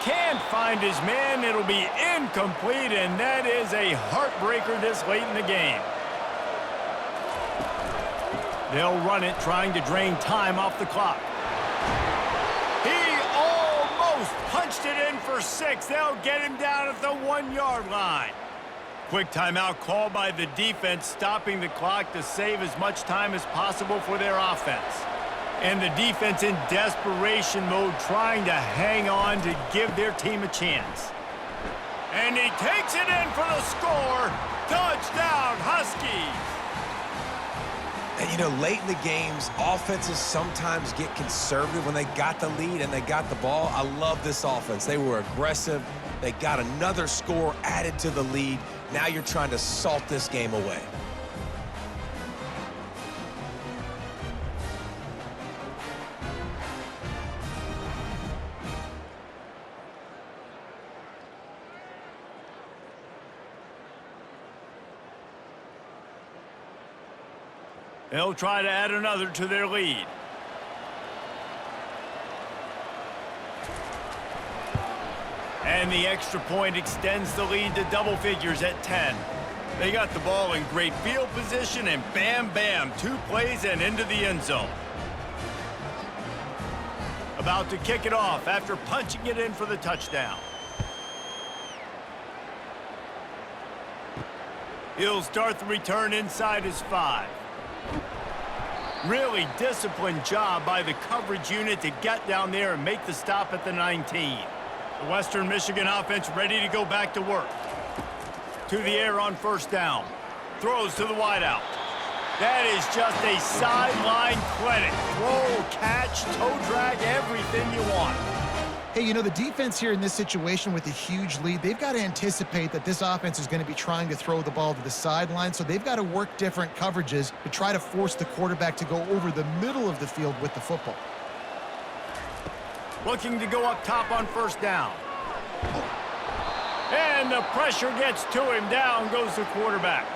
S1: Can't find his man. It'll be incomplete, and that is a heartbreaker this late in the game. They'll run it, trying to drain time off the clock. He almost punched it in for 6. They'll get him down at the 1-yard line. Quick timeout call by the defense, stopping the clock to save as much time as possible for their offense. And the defense in desperation mode, trying to hang on to give their team a chance. And he takes it in for the score. Touchdown, Huskies.
S2: And, you know, late in the games, offenses sometimes get conservative when they got the lead and they got the ball. I love this offense. They were aggressive. They got another score added to the lead. Now you're trying to salt this game away.
S1: They'll try to add another to their lead. And the extra point extends the lead to double figures at 10. They got the ball in great field position, and bam, bam, 2 plays and into the end zone. About to kick it off after punching it in for the touchdown. He'll start the return inside his 5. Really disciplined job by the coverage unit to get down there and make the stop at the 19. The Western Michigan offense ready to go back to work. To the air on first down. Throws to the wideout. That is just a sideline clinic. Throw, catch, toe drag, everything you want.
S3: Hey, you know, the defense here in this situation with a huge lead, they've got to anticipate that this offense is going to be trying to throw the ball to the sideline, so they've got to work different coverages to try to force the quarterback to go over the middle of the field with the football.
S1: Looking to go up top on first down. And the pressure gets to him. Down goes the quarterback.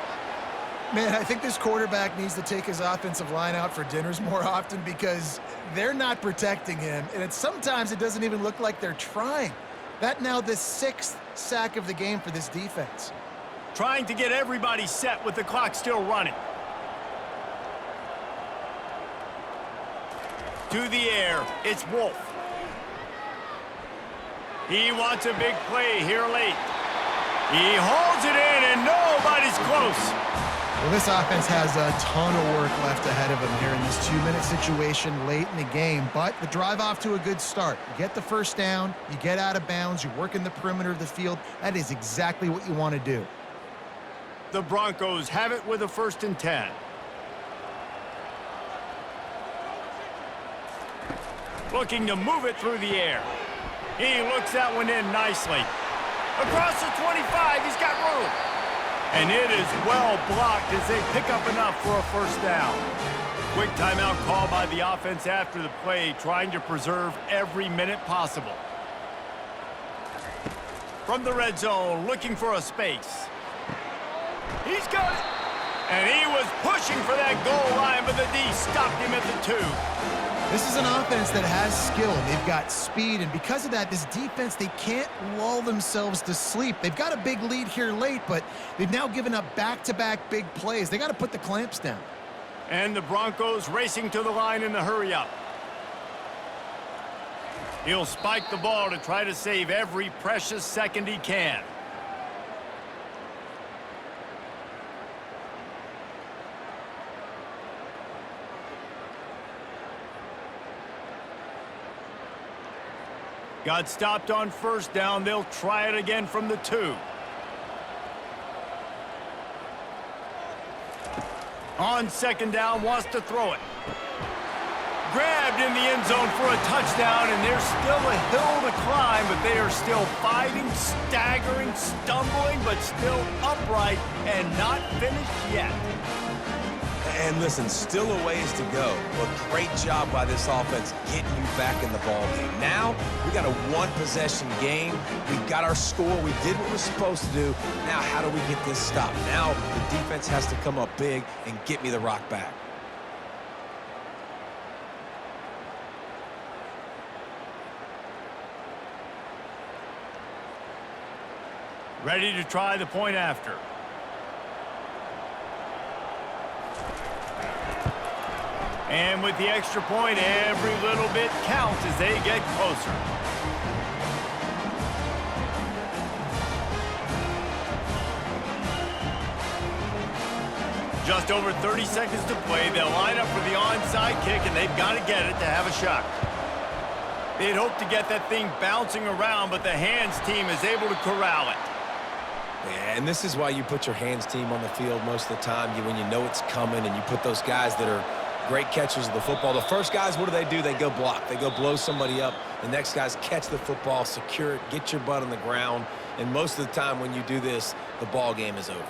S3: Man, I think this quarterback needs to take his offensive line out for dinners more often because they're not protecting him. And sometimes it doesn't even look like they're trying. That now the 6th sack of the game for this defense.
S1: Trying to get everybody set with the clock still running. To the air, it's Wolf. He wants a big play here late. He holds it in, and nobody's close.
S3: Well, this offense has a ton of work left ahead of them here in this 2-minute situation late in the game, but the drive off to a good start. You get the first down, you get out of bounds, you work in the perimeter of the field. That is exactly what you want to do.
S1: The Broncos have it with a 1st and 10. Looking to move it through the air. He looks that one in nicely. Across the 25, he's got room. And it is well blocked as they pick up enough for a 1st down. Quick timeout call by the offense after the play, trying to preserve every minute possible. From the red zone, looking for a space. He's got it. And he was pushing for that goal line, but the D stopped him at the 2.
S3: This is an offense that has skill. They've got speed, and because of that, this defense, they can't lull themselves to sleep. They've got a big lead here late, but they've now given up back-to-back big plays. They got to put the clamps down.
S1: And the Broncos racing to the line in the hurry-up. He'll spike the ball to try to save every precious second he can. Got stopped on first down. They'll try it again from the 2. On 2nd down, wants to throw it. Grabbed in the end zone for a touchdown, and there's still a hill to climb, but they are still fighting, staggering, stumbling, but still upright and not finished yet.
S2: And listen, still a ways to go, but great job by this offense getting you back in the ball game. Now, we got a 1-possession game. We got our score. We did what we're supposed to do. Now, how do we get this stopped? Now, the defense has to come up big and get me the rock back.
S1: Ready to try the point after. And with the extra point, every little bit counts as they get closer. Just over 30 seconds to play. They'll line up for the onside kick, and they've got to get it to have a shot. They'd hope to get that thing bouncing around, but the hands team is able to corral it.
S2: Yeah, and this is why you put your hands team on the field most of the time, when you know it's coming, and you put those guys that are great catchers of the football. The first guys, what do? They go block. They go blow somebody up. The next guys catch the football, secure it, get your butt on the ground. And most of the time when you do this, the ball game is over.